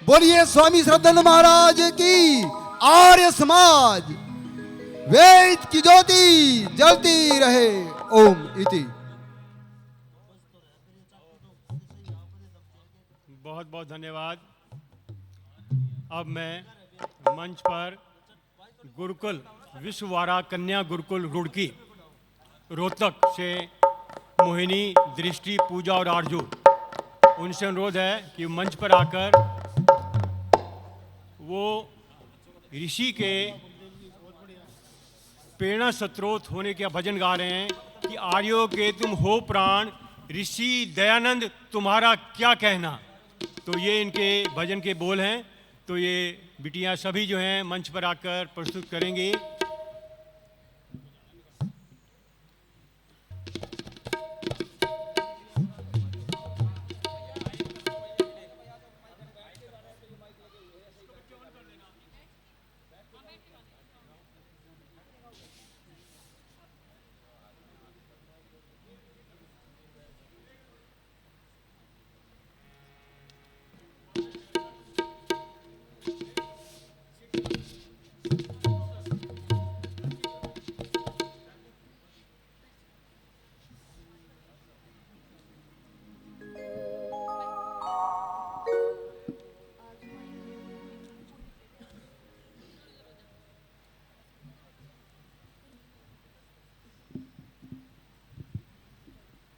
बोलिए स्वामी श्रद्धानंद महाराज की। आर्य समाज वेद की ज्योति जलती रहे। ओम इति। बहुत बहुत धन्यवाद। अब मैं मंच पर गुरुकुल विश्ववारा कन्या गुरुकुल रुड़की रोहतक से मोहिनी, दृष्टि, पूजा और आरजू, उनसे अनुरोध है कि मंच पर आकर वो ऋषि के प्रेरणा स्रोत होने के भजन गा रहे हैं कि आर्यों के तुम हो प्राण, ऋषि दयानंद तुम्हारा क्या कहना। तो ये इनके भजन के बोल हैं। तो ये बिटियां सभी जो हैं मंच पर आकर प्रस्तुत करेंगी।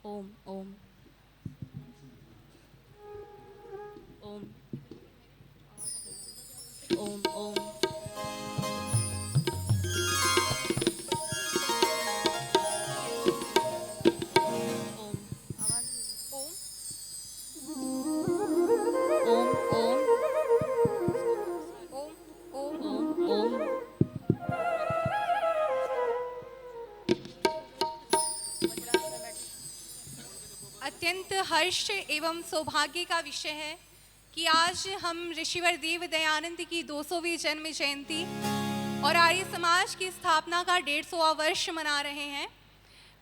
ओम ओम ओम ओम ओम। अत्यंत हर्ष एवं सौभाग्य का विषय है कि आज हम ऋषिवर देव दयानंद की 200वीं जन्म जयंती और आर्य समाज की स्थापना का 150वां वर्ष मना रहे हैं।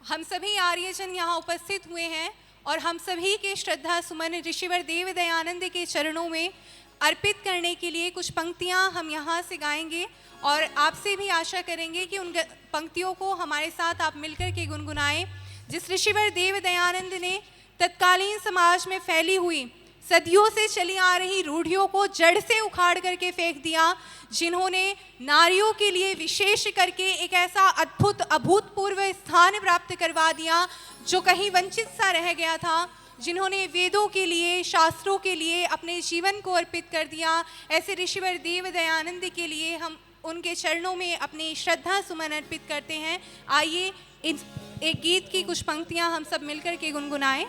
हम सभी आर्यजन यहाँ उपस्थित हुए हैं और हम सभी के श्रद्धा सुमन ऋषिवर देव दयानंद के चरणों में अर्पित करने के लिए कुछ पंक्तियाँ हम यहाँ से गाएंगे और आपसे भी आशा करेंगे कि उन पंक्तियों को हमारे साथ आप मिलकर के गुनगुनाएं। जिस ऋषिवर देव दयानंद ने तत्कालीन समाज में फैली हुई सदियों से चली आ रही रूढ़ियों को जड़ से उखाड़ करके फेंक दिया, जिन्होंने नारियों के लिए विशेष करके एक ऐसा अद्भुत अभूतपूर्व स्थान प्राप्त करवा दिया जो कहीं वंचित सा रह गया था, जिन्होंने वेदों के लिए, शास्त्रों के लिए अपने जीवन को अर्पित कर दिया, ऐसे ऋषिवर देव दयानंद के लिए हम उनके चरणों में अपनी श्रद्धा सुमन अर्पित करते हैं। आइए इन एक गीत की कुछ पंक्तियां हम सब मिलकर के गुनगुनाएं।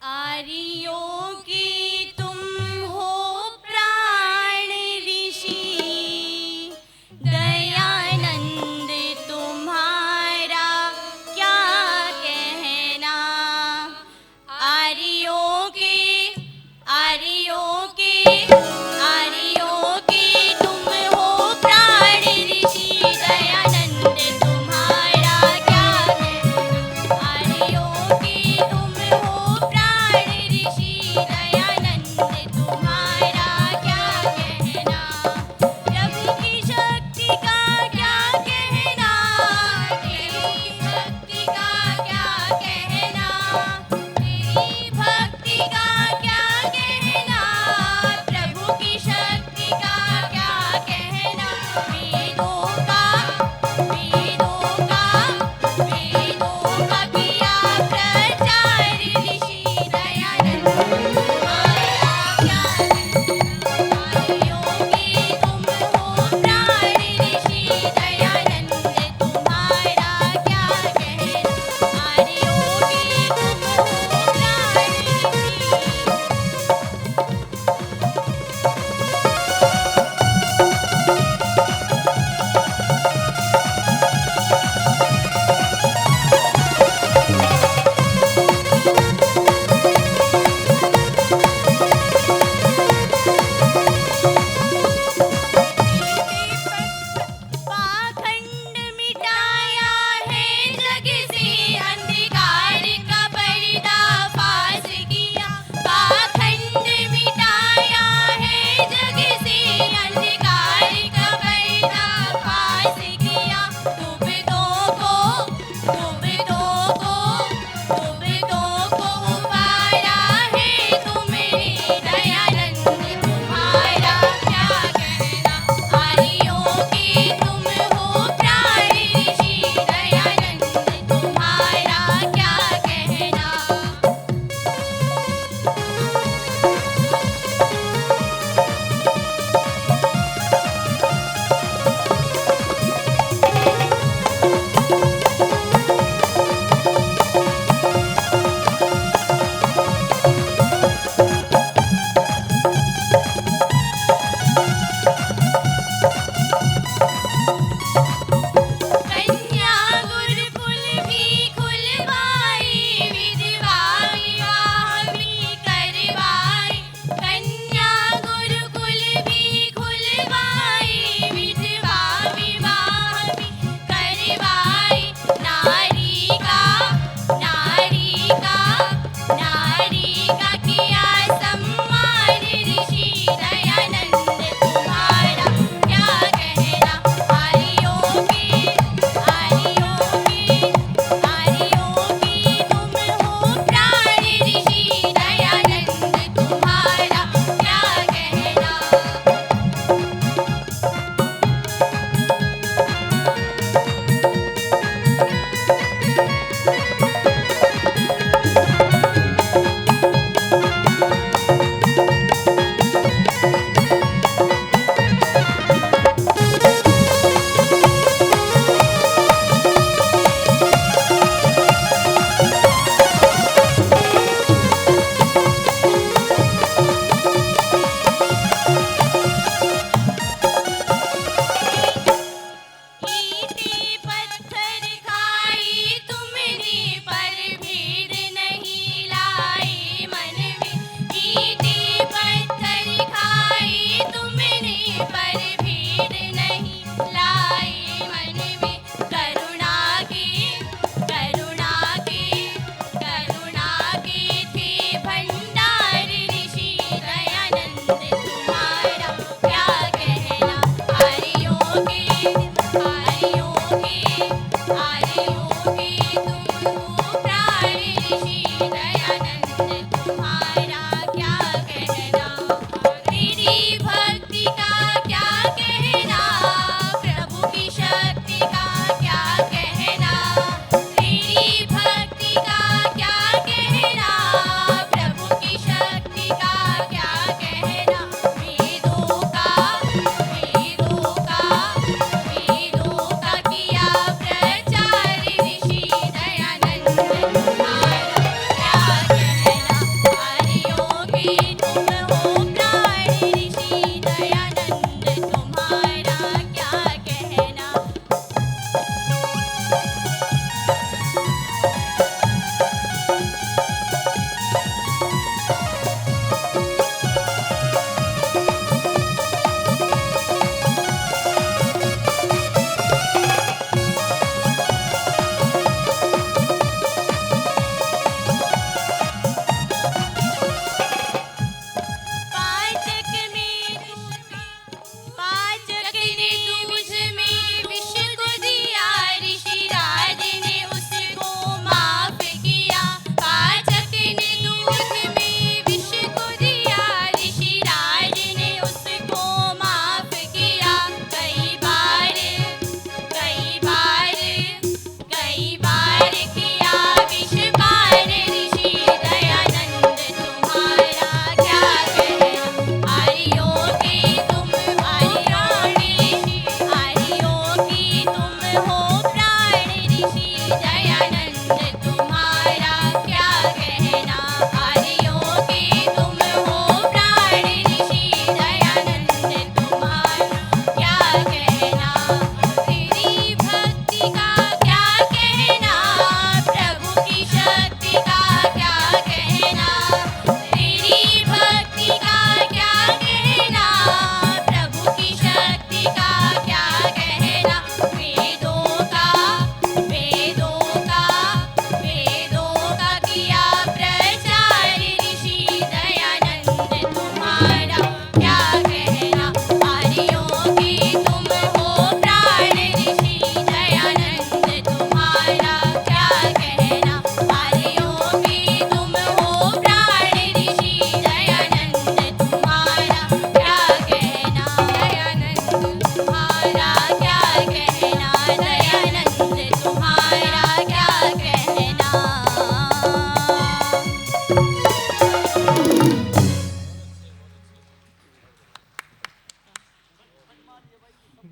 आर्यों की तुम हो प्राण, ऋषि दयानंद तुम्हारा क्या कहना।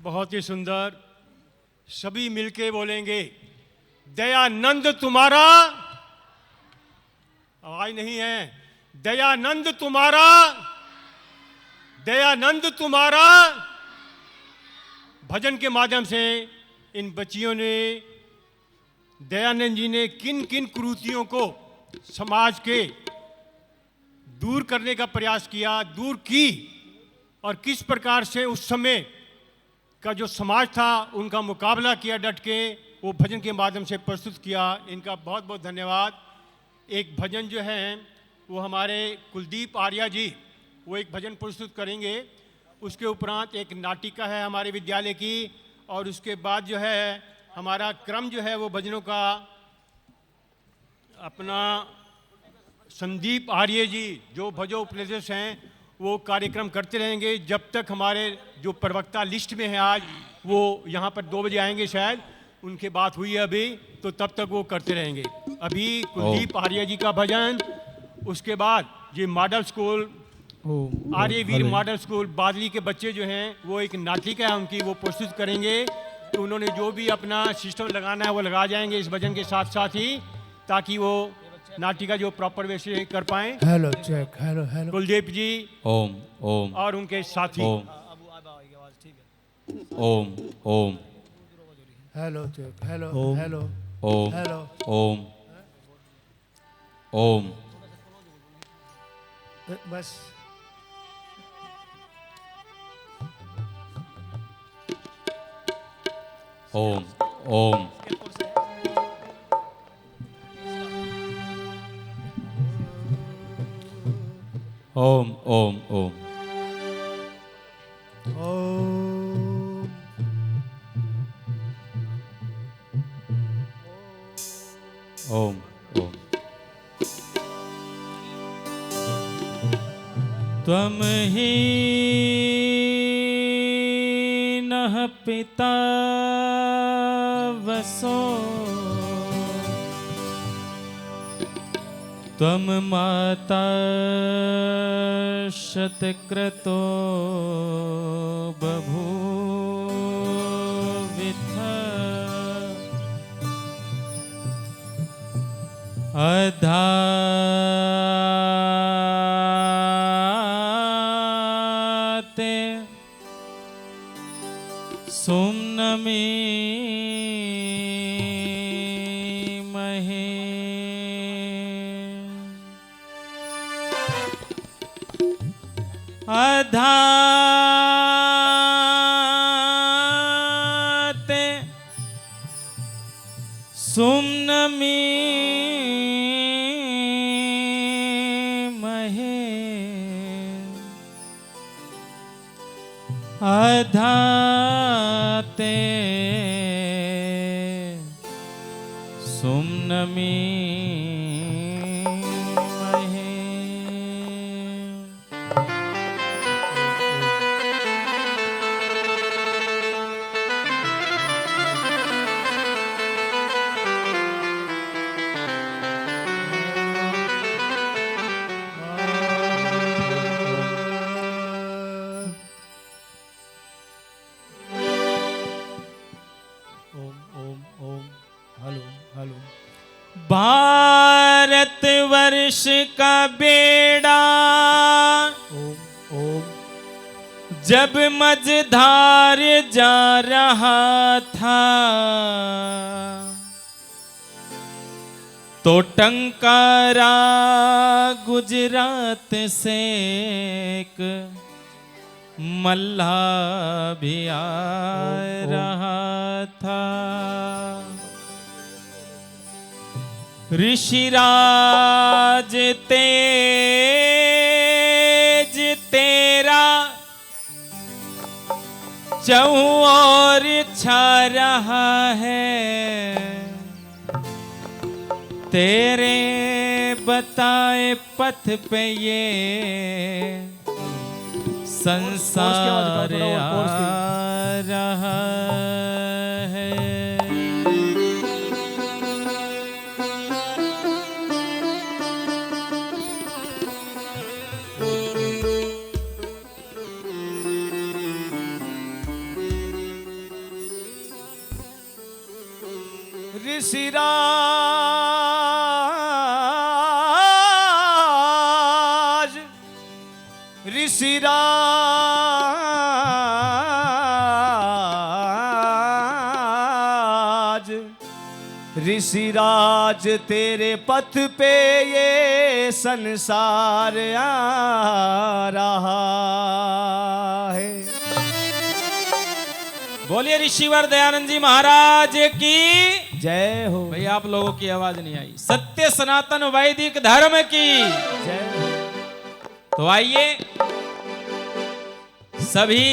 बहुत ही सुंदर। सभी मिलके बोलेंगे, दयानंद तुम्हारा, आवाज नहीं है, दयानंद तुम्हारा, दयानंद तुम्हारा। भजन के माध्यम से इन बच्चियों ने, दयानंद जी ने किन किन कुरीतियों को समाज के दूर करने का प्रयास किया, दूर की, और किस प्रकार से उस समय का जो समाज था उनका मुकाबला किया डट के, वो भजन के माध्यम से प्रस्तुत किया। इनका बहुत बहुत धन्यवाद। एक भजन जो है वो हमारे कुलदीप आर्या जी वो एक भजन प्रस्तुत करेंगे। उसके उपरांत एक नाटिका है हमारे विद्यालय की, और उसके बाद जो है हमारा क्रम जो है वो भजनों का अपना संदीप आर्य जी जो भजो उपदेश हैं वो कार्यक्रम करते रहेंगे जब तक हमारे जो प्रवक्ता लिस्ट में हैं आज वो यहाँ पर 2 बजे आएंगे, शायद उनके बात हुई है अभी, तो तब तक वो करते रहेंगे। अभी कुलदीप आर्य जी का भजन, उसके बाद ये model school Aryaveer model school Badli के बच्चे जो हैं वो एक नाटिका है उनकी, वो प्रस्तुत करेंगे। तो उन्होंने जो भी अपना सिस्टम लगाना है वो लगा जाएंगे इस भजन के साथ साथ ही, ताकि वो नाटिका जो प्रॉपर वे से कर पाएं। Hello check, hello hello. Kuldeep ji ओम ओम और उनके साथी ओम ओम ओम हेलो चेक, हेलो ओम हेलो ओम हेलो। ओम ओम बस ओम ओम ओम ओम ओम ओम ओम ओम त्वं हि नः पिता वसो त्वं माता शतक्रतो बभूविथ अधाते सुम्नमी महे अधाते सुम्नमी महे अधाते सुम्नमी महे। ओम ओम ओम हेलो हेलो। भारतवर्ष का बेड़ा ओम ओम जब मझधार जा रहा था तो टंकारा गुजरात से एक मल्हा भी आ रहा था। ऋषिराज तेज तेरा चौओर छा रहा है, तेरे बताए पथ पे ये संसार आ रहा है। ऋषिराज तेरे पथ पे ये संसार आ रहा है। बोलिए ऋषिवर दयानंद जी महाराज की जय हो। भाई आप लोगों की आवाज नहीं आई। सत्य सनातन वैदिक धर्म की जय हो। तो आइए सभी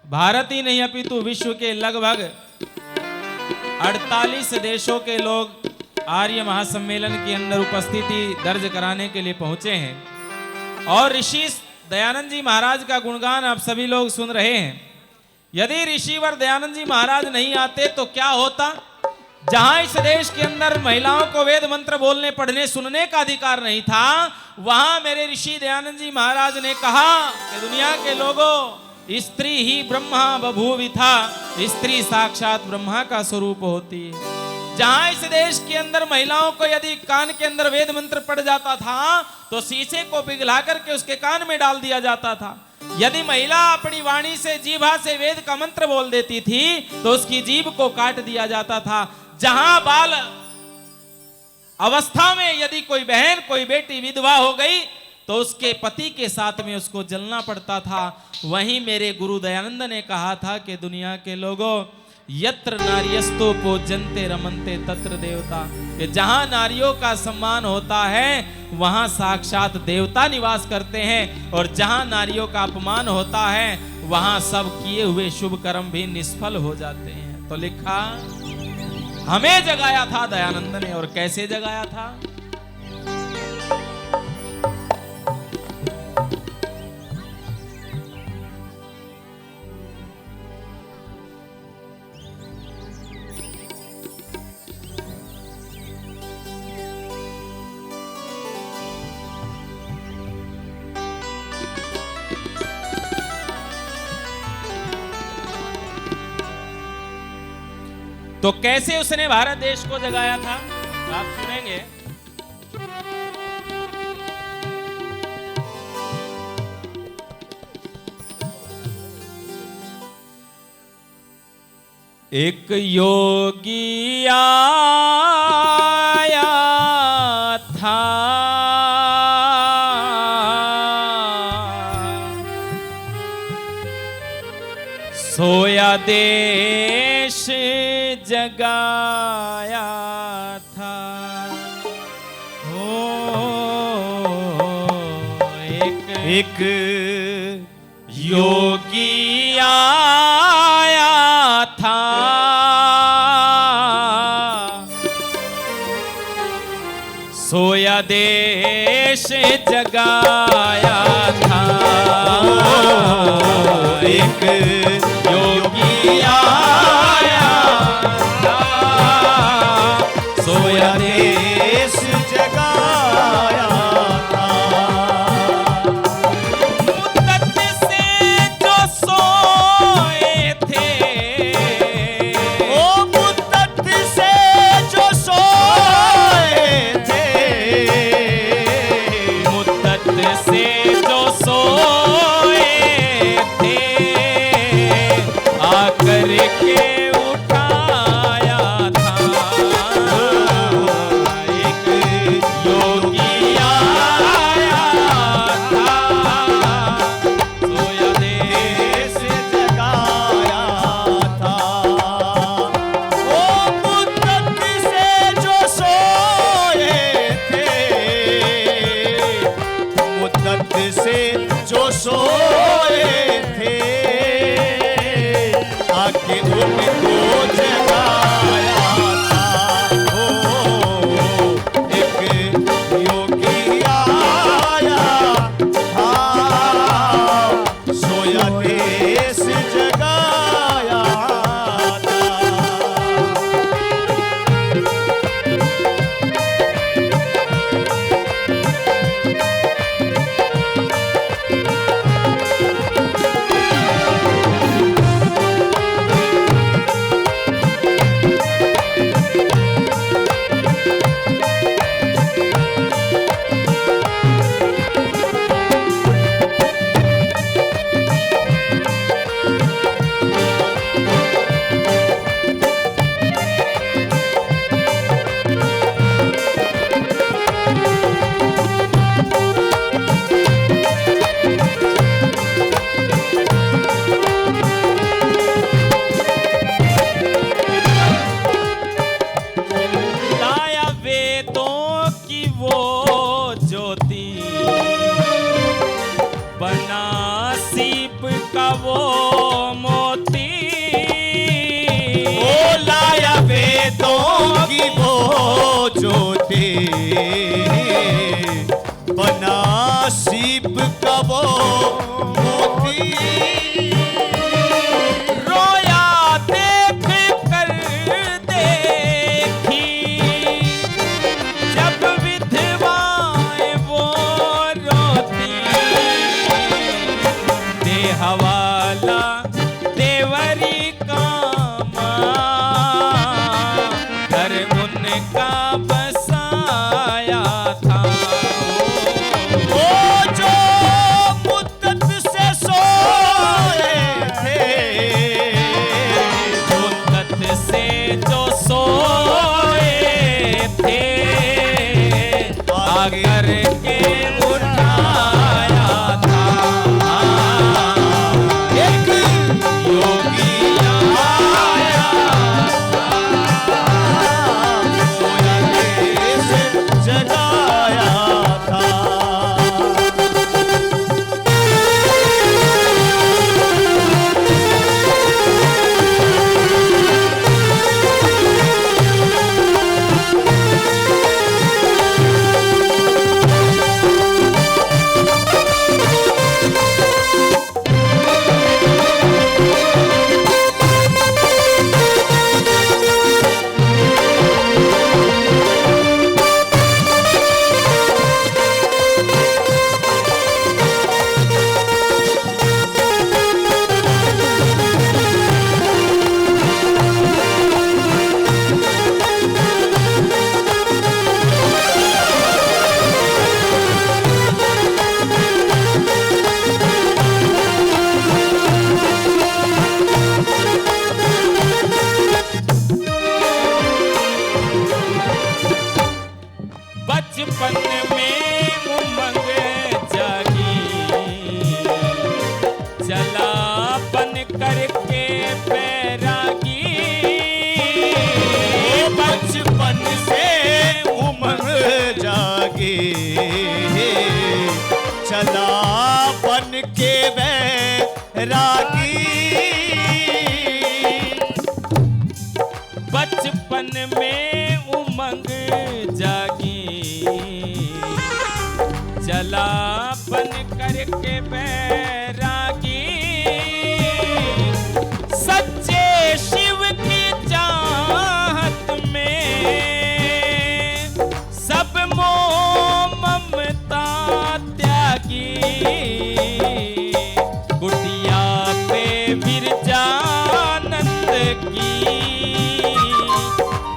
भारत ही नहीं अपितु विश्व के लगभग 48 देशों के लोग आर्य महासम्मेलन के अंदर उपस्थिति दर्ज कराने के लिए पहुंचे हैं और ऋषि दयानंद जी महाराज का गुणगान आप सभी लोग सुन रहे हैं। यदि ऋषिवर दयानंद जी महाराज नहीं आते तो क्या होता? जहां इस देश के अंदर महिलाओं को वेद मंत्र बोलने पढ़ने सुनने का अधिकार नहीं था, वहां मेरे ऋषि दयानंद जी महाराज ने कहा कि दुनिया के लोगों, स्त्री ही ब्रह्मा बभूविथा, स्त्री साक्षात ब्रह्मा का स्वरूप होती है। जहां इस देश के अंदर महिलाओं को यदि कान के अंदर वेद मंत्र पड़ जाता था तो शीशे को पिघला करके उसके कान में डाल दिया जाता था। यदि महिला अपनी वाणी से, जीभा से वेद का मंत्र बोल देती थी तो उसकी जीभ को काट दिया जाता था। जहां बाल अवस्था में यदि कोई बहन, कोई बेटी विधवा हो गई तो उसके पति के साथ में उसको जलना पड़ता था। वहीं मेरे गुरु दयानंद ने कहा था कि दुनिया के लोगों, यत्र नार्यस्तो पूज्यन्ते रमन्ते तत्र देवता, कि जहां नारियों का सम्मान होता है वहां साक्षात देवता निवास करते हैं और जहां नारियों का अपमान होता है वहां सब किए हुए शुभ कर्म भी निष्फल हो जाते हैं। तो लिखा, हमें जगाया था दयानंद ने, और कैसे जगाया था? तो कैसे उसने भारत देश को जगाया था आप सुनेंगे। एक योगी आया था, सोया देश जगाया था। एक योगी आया था, सोया देश जगाया था। एक योगी आया था, सोया देश जगाया था। मुद्दत से जो सोए थे, ओ मुद्दत से जो सोए थे, मुद्दत से जो सोए थे, आकर के उठाया था। एक योगी आया था, सोया देश जगाया था। ओ मुद्दत से जो सोए थे, मुद्दत से जो सोए थे, आके उनको जगाया था। ओ एक योगी आया था, सोया देश जगाया था। बना सीप का वो मोती, रोया देख कर देखी जब विधवाएं वो रोती, दे हवाला देवरी का मां, घर उनका बसाया था। वो जो मुद्दत से सोए थे, मुद्दत से जो सोए थे, आकर के उठाया था। एक योगी आया, सोया देश जगाया था। बचपन में उमंग जागी, चला बन करके बैरागी, बचपन से उमंग जागे, चला बन के बैरागी। बचपन में उमंग जागी, चला बन करके बैरागी, सच्चे शिव की चाहत में सब मोह ममता त्यागी, कुटिया पे विरजानंद की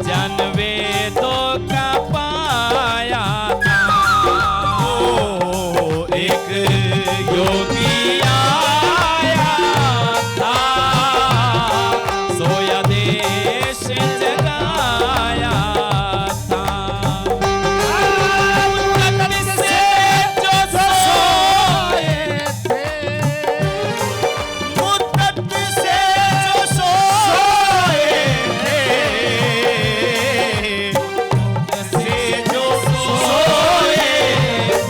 जनवेदों का पाया था। ओ एक योगी आया था, सोया देश जगाया था। मुद्दत से जो सोए थे, मुद्दत से जो सोए थे, से जो सोए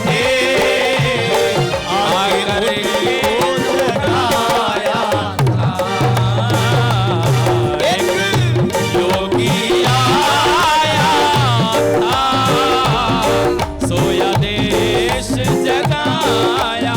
थे, आकर के जगाया था। एक योगी आया था, सोया देश जगाया।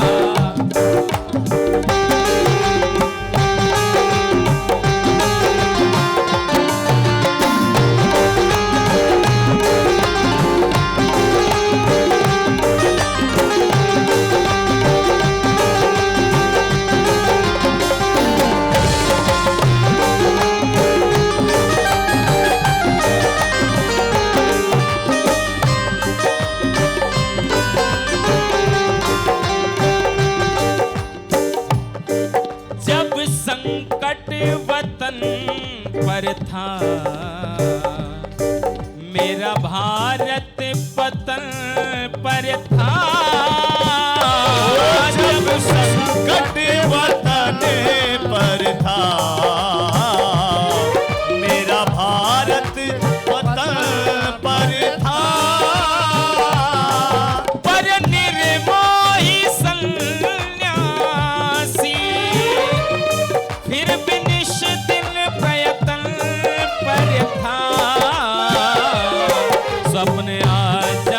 जब संकट वतन पर था, मेरा भारत पतन पर था। जब संकट वतन पर था, मेरा भारत वतन पर था। पर निर्मोही फिर भी निष्दिन प्रयत्न पर था। स्वप्न आज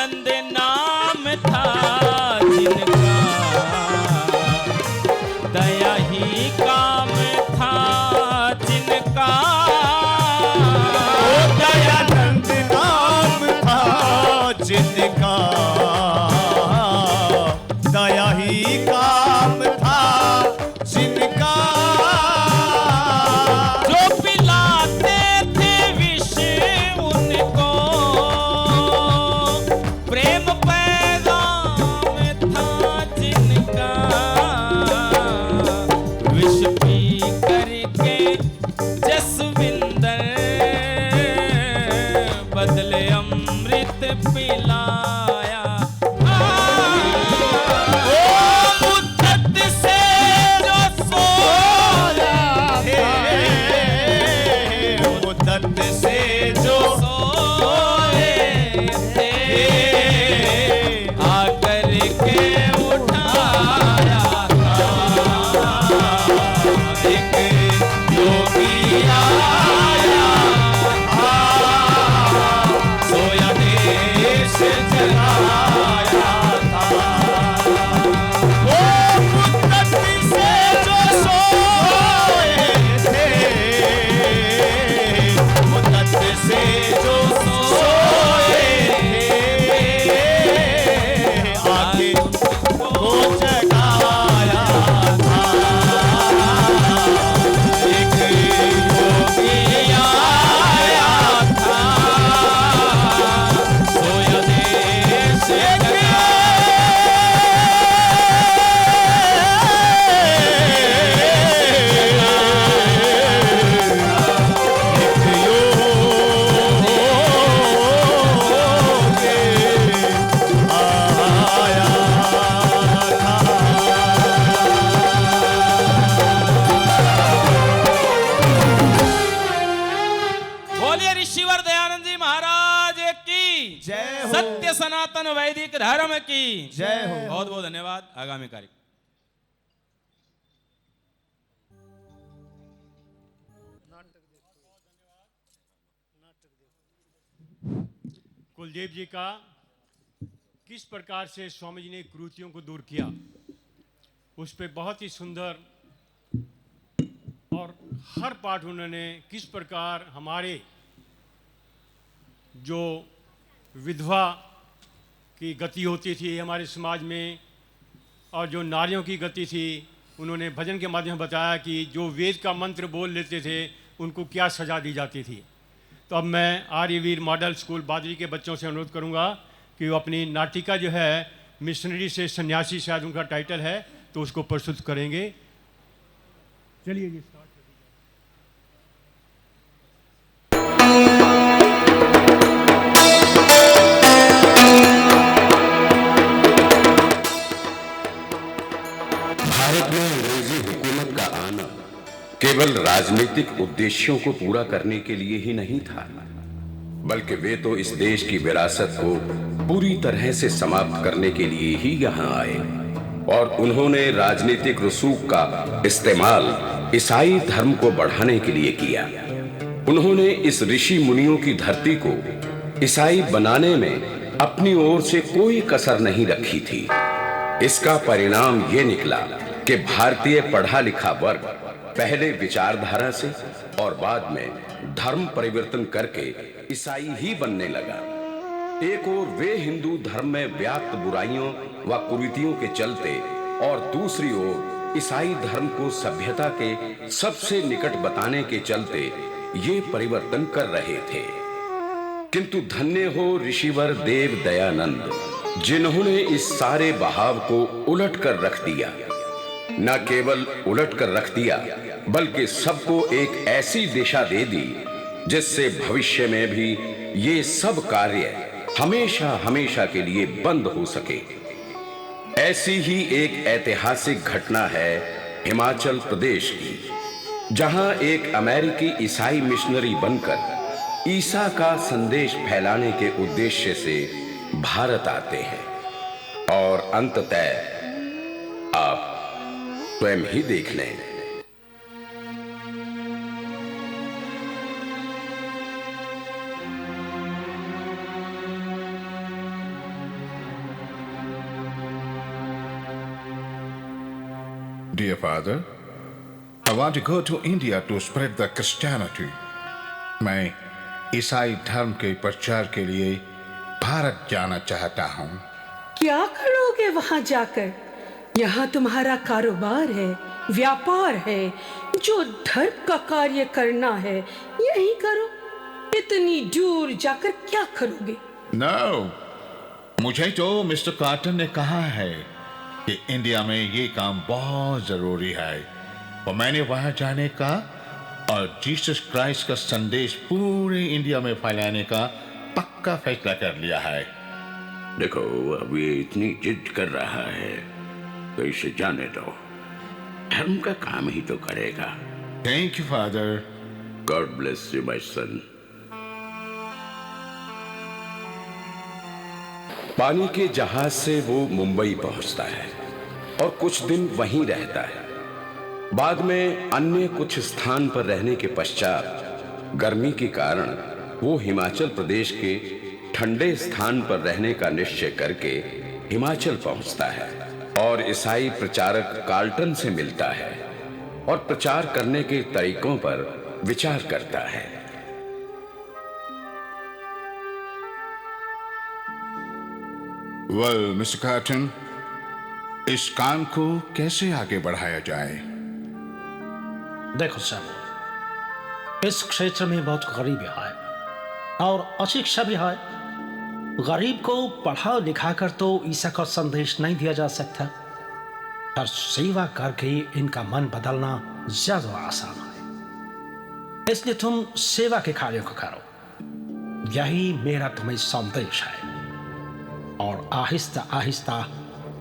नंद नाम था जिनका, दया ही काम था जिनका। दयानंद नाम था जिनका, दया ही काम था जिनका। जो पिलाते थे विष उनको, प्रेम पैगाम था जिनका। विष पी करके जसविंदर बदले अमृत पिलाया। मुद्दत से जो सोया मुद्दत से जो सोए थे, आकर के उठाया था। एक योगी आया था, सोया देश जलाया था। मुद्दत से जो सोए थे, मुद्दत से जो सोए थे, आगे को जगाया था। एक योगी आया था, सोया देश बोलिए ऋषिवर दयानंद जी महाराज की जय हो। सत्य सनातन वैदिक धर्म की जय हो। बहुत बहुत धन्यवाद। आगामी कार्यक्रम कुलदेव जी का किस प्रकार से स्वामी जी ने कुरीतियों को दूर किया, उस पे बहुत ही सुंदर और हर पाठ उन्होंने किस प्रकार हमारे जो विधवा की गति होती थी हमारे समाज में और जो नारियों की गति थी, उन्होंने भजन के माध्यम बताया कि जो वेद का मंत्र बोल लेते थे उनको क्या सजा दी जाती थी। तो अब मैं आर्यवीर मॉडल स्कूल बादरी के बच्चों से अनुरोध करूंगा कि वो अपनी नाटिका जो है मिशनरी से सन्यासी, शायद उनका टाइटल है, तो उसको प्रस्तुत करेंगे। चलिए जी। भारत में अंग्रेजी हुकूमत का आना केवल राजनीतिक उद्देश्यों को पूरा करने के लिए ही नहीं था, बल्कि वे तो इस देश की विरासत को पूरी तरह से समाप्त करने के लिए ही यहाँ आए। और उन्होंने राजनीतिक रसूख का इस्तेमाल ईसाई धर्म को बढ़ाने के लिए किया। उन्होंने इस ऋषि मुनियों की धरती को ईसाई बनाने में अपनी ओर से कोई कसर नहीं रखी थी। इसका परिणाम ये निकला कि भारतीय पढ़ा लिखा वर्ग पहले विचारधारा से और बाद में धर्म परिवर्तन करके ईसाई ही बनने लगा। एक ओर वे हिंदू धर्म में व्याप्त बुराइयों व कुरीतियों के चलते और दूसरी ओर ईसाई धर्म को सभ्यता के सबसे निकट बताने के चलते ये परिवर्तन कर रहे थे। किंतु धन्य हो ऋषिवर देव दयानंद, जिन्होंने इस सारे बहाव को उलट कर रख दिया। न केवल उलट कर रख दिया, बल्कि सबको एक ऐसी दिशा दे दी जिससे भविष्य में भी ये सब कार्य हमेशा हमेशा के लिए बंद हो सके। ऐसी ही एक ऐतिहासिक घटना है हिमाचल प्रदेश की, जहां एक अमेरिकी ईसाई मिशनरी बनकर ईसा का संदेश फैलाने के उद्देश्य से भारत आते हैं और अंततः आप स्वयं ही देख लें। Dear father, I want to go to India to spread the Christianity. मैं ईसाई धर्म के प्रचार के लिए भारत जाना चाहता हूँ। क्या करोगे वहाँ जाकर? यहाँ तुम्हारा कारोबार है, व्यापार है, जो धर्म का कार्य करना है यही करो। इतनी दूर जाकर क्या करोगे? No, मुझे तो मिस्टर कार्टर ने कहा है कि इंडिया में ये काम बहुत जरूरी है और मैंने वहां जाने का और जीसस क्राइस्ट का संदेश पूरे इंडिया में फैलाने का पक्का फैसला कर लिया है। देखो, अब ये इतनी जिद कर रहा है तो इसे जाने दो, धर्म का काम ही तो करेगा। Thank you father. God bless you my son. पानी के जहाज से वो मुंबई पहुंचता है और कुछ दिन वहीं रहता है। बाद में अन्य कुछ स्थान पर रहने के पश्चात गर्मी के कारण वो हिमाचल प्रदेश के ठंडे स्थान पर रहने का निश्चय करके हिमाचल पहुंचता है और ईसाई प्रचारक कार्लटन से मिलता है और प्रचार करने के तरीकों पर विचार करता है। वेल मिस्टर कार्टन, इस काम को कैसे आगे बढ़ाया जाए? देखो सर, इस क्षेत्र में बहुत गरीबी है और अशिक्षा भी है। गरीब को पढ़ा लिखा कर तो ईसा का संदेश नहीं दिया जा सकता, पर सेवा करके इनका मन बदलना ज्यादा आसान है। इसलिए तुम सेवा के कार्यों को करो, यही मेरा तुम्हें संदेश है। और आहिस्ता आहिस्ता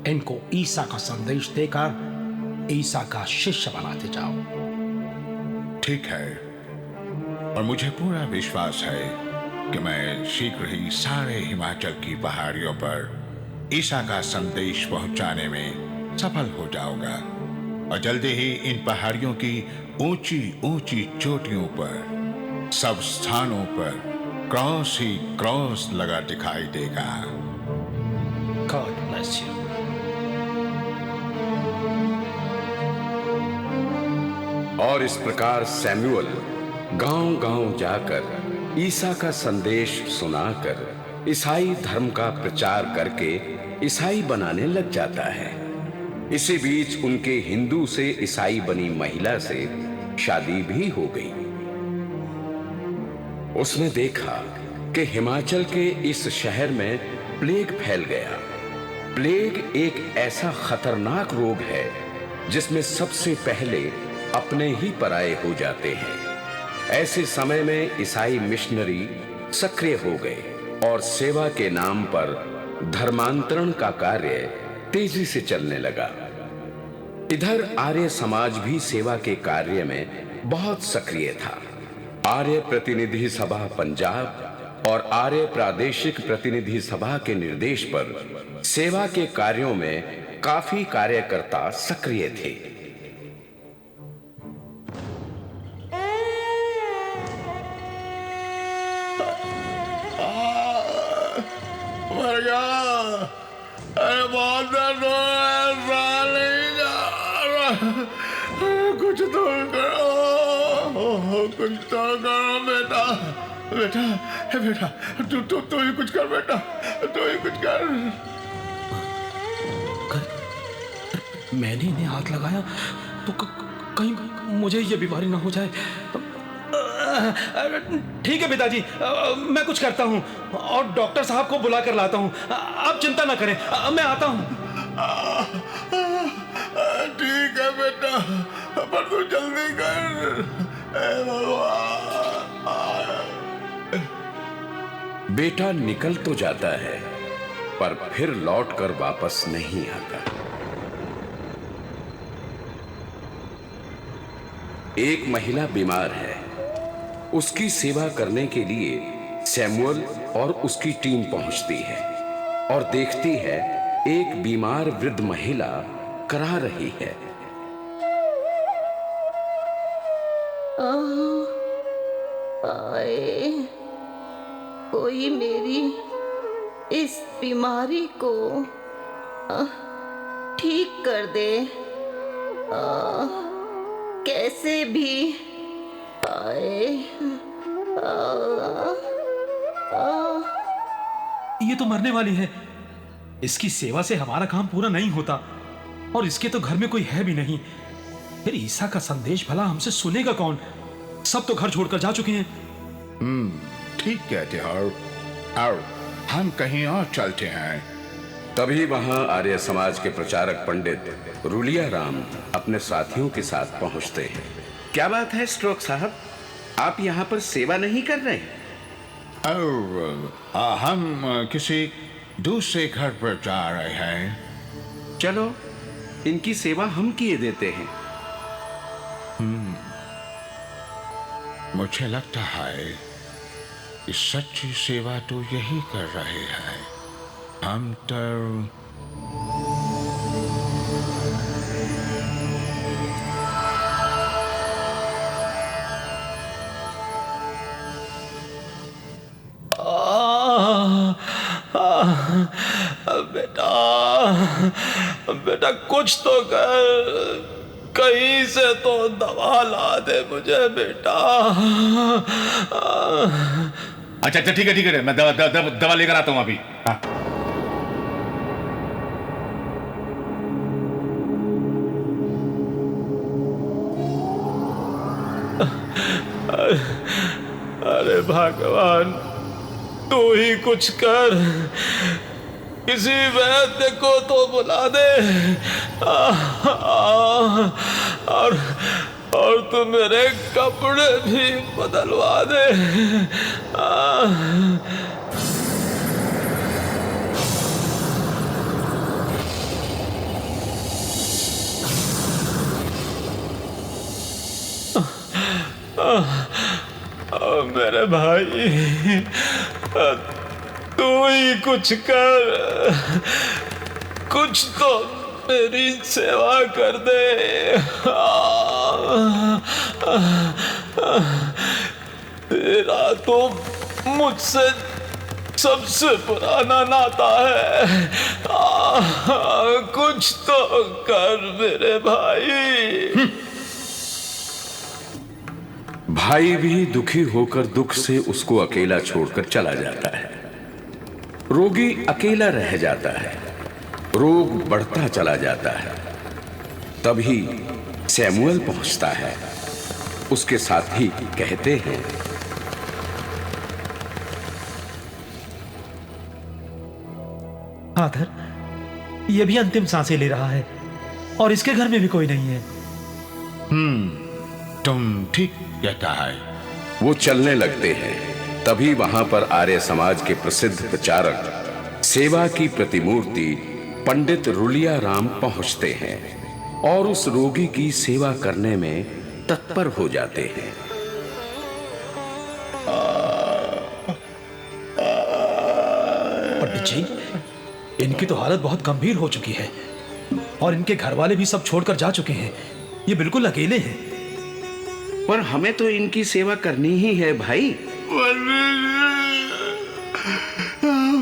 इनको ईसा का संदेश देकर ईसा का शिष्य बनाते जाओ। ठीक है, और मुझे पूरा विश्वास है कि मैं शीघ्र ही सारे हिमाचल की पहाड़ियों पर ईसा का संदेश पहुंचाने में सफल हो जाऊंगा और जल्दी ही इन पहाड़ियों की ऊंची ऊंची चोटियों पर सब स्थानों पर क्रॉस ही क्रॉस लगा दिखाई देगा। God bless you. और इस प्रकार सैमुअल गांव-गांव जाकर ईसा का संदेश सुनाकर ईसाई धर्म का प्रचार करके ईसाई बनाने लग जाता है। इसी बीच उनके हिंदू से ईसाई बनी महिला से शादी भी हो गई। उसने देखा कि हिमाचल के इस शहर में प्लेग फैल गया। प्लेग एक ऐसा खतरनाक रोग है जिसमें सबसे पहले अपने ही पराये हो जाते हैं। ऐसे समय में ईसाई मिशनरी सक्रिय हो गए और सेवा के नाम पर धर्मांतरण का कार्य तेजी से चलने लगा। इधर आर्य समाज भी सेवा के कार्य में बहुत सक्रिय था। आर्य प्रतिनिधि सभा पंजाब और आर्य प्रादेशिक प्रतिनिधि सभा के निर्देश पर सेवा के कार्यों में काफी कार्यकर्ता सक्रिय थे। मर गया। अरे बहुत दर्द हो रहा है, सहा नहीं जा रहा। कुछ तो करो, कुछ तो करो बेटा। बेटा बेटा, तू ही कुछ कर बेटा, तू ही कुछ कर। मैंने इन्हें हाथ लगाया तो कहीं मुझे ये बीमारी ना हो जाए। ठीक है पिताजी, मैं कुछ करता हूँ और डॉक्टर साहब को बुला कर लाता हूँ। आप चिंता ना करें, मैं आता हूँ। ठीक है बेटा, पर तू जल्दी कर। बेटा निकल तो जाता है पर फिर लौटकर वापस नहीं आता। एक महिला बीमार है। उसकी सेवा करने के लिए सैमुअल और उसकी टीम पहुंचती है और देखती है एक बीमार वृद्ध महिला करा रही है। आए, कोई मेरी इस बीमारी को ठीक कर दे। कैसे भी आए। ये तो मरने वाली है। इसकी सेवा से हमारा काम पूरा नहीं होता, और इसके तो घर में कोई है भी नहीं। फिर ईसा का संदेश भला हमसे सुनेगा कौन? सब तो घर छोड़कर जा चुके हैं। ठीक कहते हो। आओ हम कहीं और चलते हैं। तभी वहां आर्य समाज के प्रचारक पंडित रुलिया राम अपने साथियों के साथ पहुंचते हैं। क्या बात है स्ट्रोक साहब, आप यहाँ पर सेवा नहीं कर रहे? हम किसी दूसरे घर पर जा रहे हैं। चलो इनकी सेवा हम किए देते हैं। मुझे लगता है कि सच्ची सेवा तो यही कर रहे हैं। हम तो बेटा कुछ तो कर, कहीं से तो दवा ला दे मुझे बेटा। अच्छा ठीक है मैं दवा लेकर आता हूं अभी। अरे भगवान, तू ही कुछ कर, किसी वैद्य को तो बुला दे। और तू मेरे कपड़े भी बदलवा दे। मेरे भाई, तू ही कुछ कर, कुछ तो मेरी सेवा कर दे। तेरा तो मुझसे सबसे पुराना नाता है। कुछ तो कर मेरे भाई। भाई भी दुखी होकर दुख से उसको अकेला छोड़कर चला जाता है। रोगी अकेला रह जाता है, रोग बढ़ता चला जाता है। तभी सैमुअल पहुंचता है। उसके साथी कहते हैं, आधर, ये भी अंतिम सांसें ले रहा है और इसके घर में भी कोई नहीं है। तुम ठीक कहता है। वो चलने लगते हैं। तभी वहां पर आर्य समाज के प्रसिद्ध प्रचारक सेवा की प्रतिमूर्ति पंडित रुलिया राम पहुंचते हैं और उस रोगी की सेवा करने में तत्पर हो जाते हैं। पंडित जी, इनकी तो हालत बहुत गंभीर हो चुकी है और इनके घर वाले भी सब छोड़कर जा चुके हैं। ये बिल्कुल अकेले हैं। पर हमें तो इनकी सेवा करनी ही है भाई।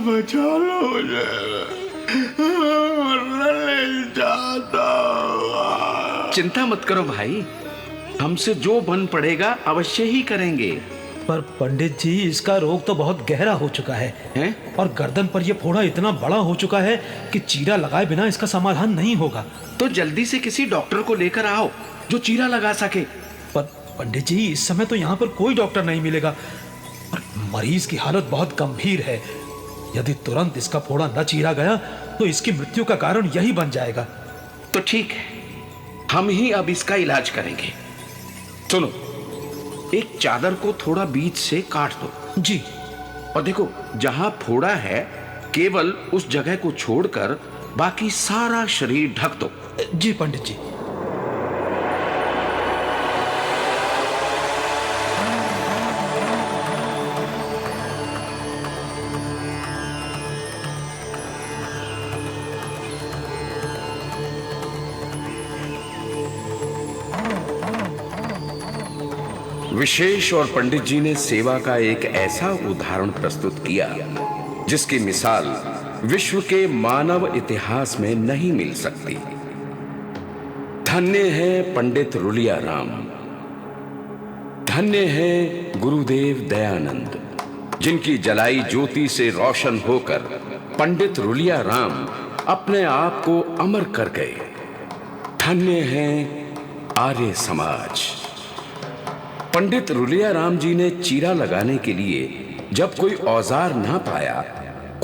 बचा लो मुझे, मरना नहीं चाहता। चिंता मत करो भाई, हमसे जो बन पड़ेगा अवश्य ही करेंगे। पर पंडित जी, इसका रोग तो बहुत गहरा हो चुका है और गर्दन पर यह फोड़ा इतना बड़ा हो चुका है कि चीरा लगाए बिना इसका समाधान नहीं होगा। तो जल्दी से किसी डॉक्टर को लेकर आओ जो चीरा लगा सके। पर पंडित जी, इस समय तो यहाँ पर कोई डॉक्टर नहीं मिलेगा और मरीज की हालत बहुत गंभीर है। यदि तुरंत इसका फोड़ा न चीरा गया तो इसकी मृत्यु का कारण यही बन जाएगा। तो ठीक है, हम ही अब इसका इलाज करेंगे। सुनो, एक चादर को थोड़ा बीच से काट दो। जी। और देखो, जहां फोड़ा है केवल उस जगह को छोड़कर बाकी सारा शरीर ढक दो। जी पंडित जी। विशेष और पंडित जी ने सेवा का एक ऐसा उदाहरण प्रस्तुत किया जिसकी मिसाल विश्व के मानव इतिहास में नहीं मिल सकती। धन्य है पंडित रुलिया राम, धन्य है गुरुदेव दयानंद, जिनकी जलाई ज्योति से रोशन होकर पंडित रुलिया राम अपने आप को अमर कर गए। धन्य है आर्य समाज। पंडित रुलिया राम जी ने चीरा लगाने के लिए जब कोई औजार ना पाया,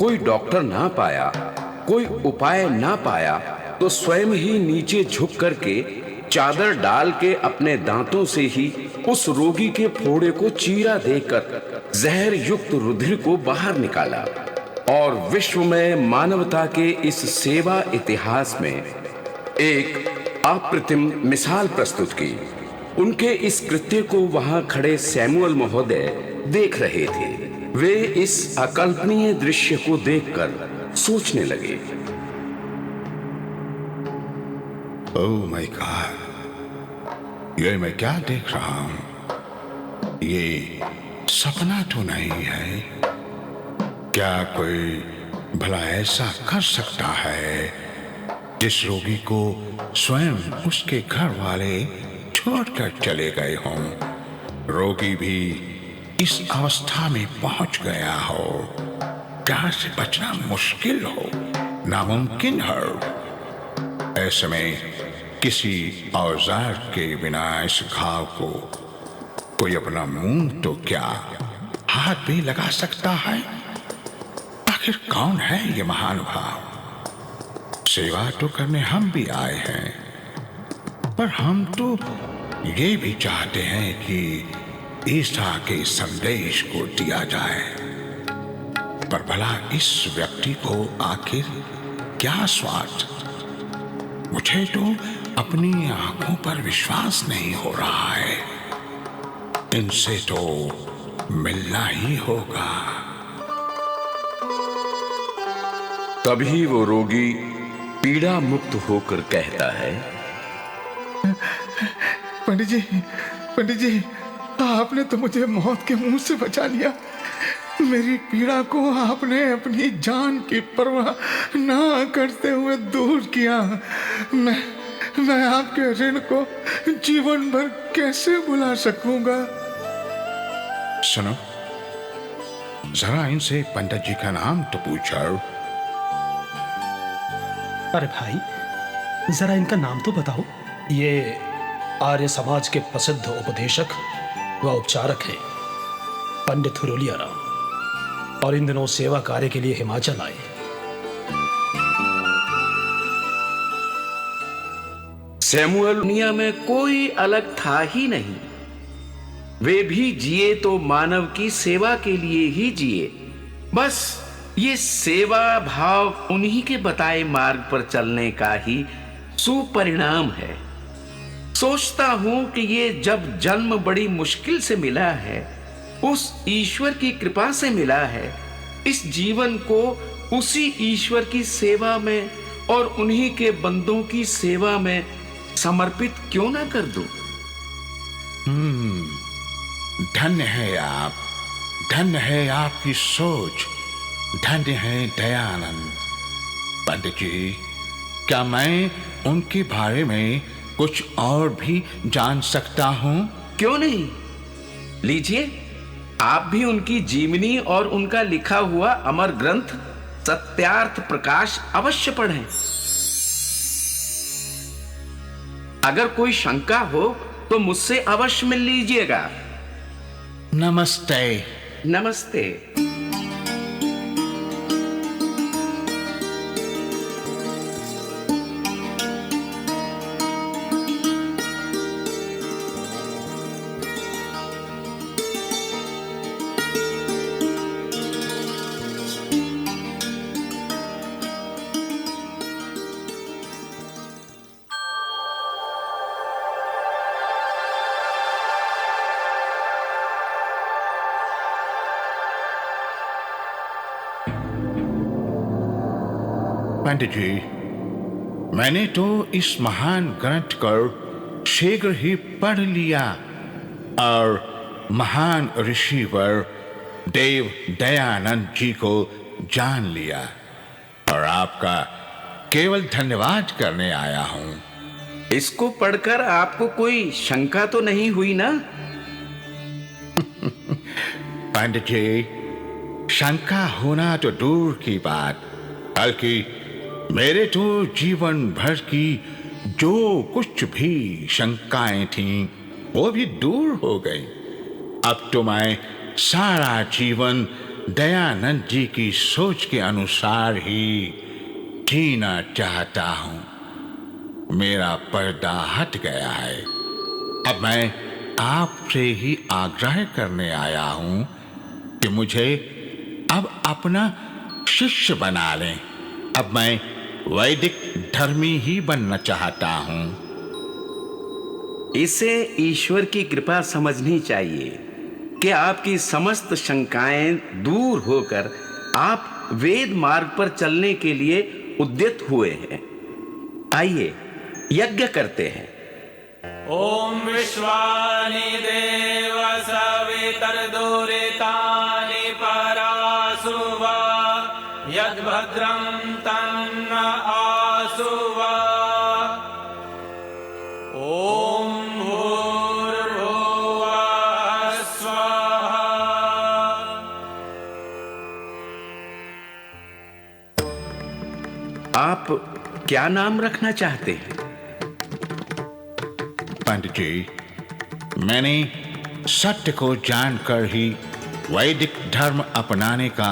कोई डॉक्टर ना पाया, कोई उपाय ना पाया, तो स्वयं ही नीचे झुक करके चादर डाल के अपने दांतों से ही उस रोगी के फोड़े को चीरा देकर जहर युक्त रुधिर को बाहर निकाला और विश्व में मानवता के इस सेवा इतिहास में एक अप्रतिम मिसाल प्रस्तुत की। उनके इस कृत्य को वहां खड़े सैमुअल महोदय देख रहे थे। वे इस अकल्पनीय दृश्य को देखकर सोचने लगे, ओह माय गॉड, ये मैं क्या देख रहा हूं? ये सपना तो नहीं है। क्या कोई भला ऐसा कर सकता है जिस रोगी को स्वयं उसके घर वाले छोड़कर चले गए हों, रोगी भी इस अवस्था में पहुंच गया हो, जहां से बचना मुश्किल हो, नामुमकिन हो। ऐसे में किसी औजार के बिना इस घाव को कोई अपना मुंह तो क्या हाथ भी लगा सकता है? आखिर कौन है ये महानुभाव? सेवा तो करने हम भी आए हैं, पर हम तो ये भी चाहते हैं कि ईसा के संदेश को दिया जाए। पर भला इस व्यक्ति को आखिर क्या स्वार्थ? मुझे तो अपनी आंखों पर विश्वास नहीं हो रहा है। इनसे तो मिलना ही होगा। तभी वो रोगी पीड़ा मुक्त होकर कहता है, पंडित जी, आपने तो मुझे मौत के मुंह से बचा लिया। मेरी पीड़ा को आपने अपनी जान की परवाह ना करते हुए दूर किया। मैं आपके ऋण को जीवन भर कैसे भुला सकूंगा? सुनो, जरा इनसे पंडित जी का नाम तो पूछो। अरे भाई, जरा इनका नाम तो बताओ। ये आर्य समाज के प्रसिद्ध उपदेशक व उपचारक हैं, पंडित रुलिया राम, और इन दिनों सेवा कार्य के लिए हिमाचल आए। सैमुअल दुनिया में कोई अलग था ही नहीं। वे भी जिए तो मानव की सेवा के लिए ही जिए। बस ये सेवा भाव उन्हीं के बताए मार्ग पर चलने का ही सुपरिणाम है। सोचता हूं कि ये जब जन्म बड़ी मुश्किल से मिला है, उस ईश्वर की कृपा से मिला है। इस जीवन को उसी ईश्वर की सेवा में और उन्हीं के बंदों की सेवा में समर्पित क्यों ना कर दूं? धन्य है आप, धन्य है आपकी सोच, धन्य है दयानंद। पंडित जी, क्या मैं उनके बारे में कुछ और भी जान सकता हूं? क्यों नहीं, लीजिए, आप भी उनकी जीवनी और उनका लिखा हुआ अमर ग्रंथ सत्यार्थ प्रकाश अवश्य पढ़ें। अगर कोई शंका हो तो मुझसे अवश्य मिल लीजिएगा। नमस्ते। नमस्ते। पंडित जी, मैंने तो इस महान ग्रंथ को शीघ्र ही पढ़ लिया और महान ऋषिवर देव दयानंद जी को जान लिया और आपका केवल धन्यवाद करने आया हूं। इसको पढ़कर आपको कोई शंका तो नहीं हुई ना? पंडित जी, शंका होना तो दूर की बात, बल्कि मेरे तो जीवन भर की जो कुछ भी शंकाएं थीं वो भी दूर हो गई। अब तो मैं सारा जीवन दयानंद जी की सोच के अनुसार ही जीना चाहता हूं। मेरा पर्दा हट गया है। अब मैं आपसे ही आग्रह करने आया हूं कि मुझे अब अपना शिष्य बना लें। अब मैं वैदिक धर्मी ही बनना चाहता हूं। इसे ईश्वर की कृपा समझनी चाहिए कि आपकी समस्त शंकाएं दूर होकर आप वेद मार्ग पर चलने के लिए उद्यत हुए हैं। आइए यज्ञ करते हैं। ओम विश्वानि देव सवितर्दुरितानि परासुवा यद्भद्रं तन्न आसुवा। ओम भूर्भुवः स्वः। आप क्या नाम रखना चाहते हैं? पंडित जी, मैंने सत्य को जानकर ही वैदिक धर्म अपनाने का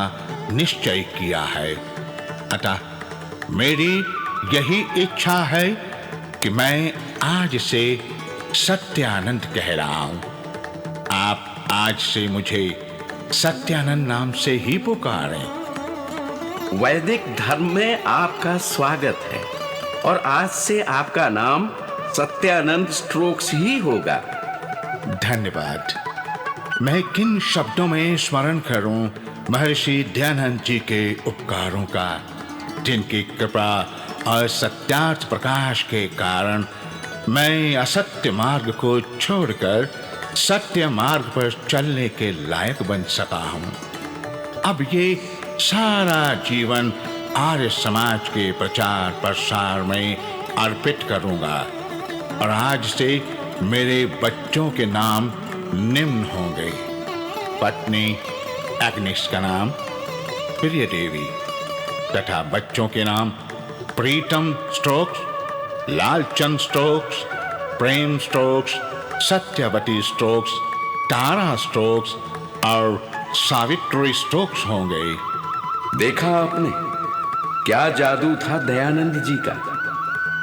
निश्चय किया है। अतः मेरी यही इच्छा है कि मैं आज से सत्यानंद कह रहा हूं। आप आज से मुझे सत्यानंद नाम से ही पुकारें। वैदिक धर्म में आपका स्वागत है और आज से आपका नाम सत्यानंद स्ट्रोक्स ही होगा। धन्यवाद। मैं किन शब्दों में स्मरण करूं महर्षि दयानंद जी के उपकारों का, जिनकी कृपा और सत्यार्थ प्रकाश के कारण मैं असत्य मार्ग को छोड़कर सत्य मार्ग पर चलने के लायक बन सका हूं। अब ये सारा जीवन आर्य समाज के प्रचार प्रसार में अर्पित करूंगा और आज से मेरे बच्चों के नाम निम्न होंगे। पत्नी एग्निस का नाम प्रिय देवी तथा बच्चों के नाम प्रीतम स्ट्रोक्स, लालचंद स्ट्रोक्स, प्रेम स्ट्रोक्स, सत्यवती स्ट्रोक्स, तारा स्ट्रोक्स और सावित्री स्ट्रोक्स होंगे। देखा आपने क्या जादू था दयानंद जी का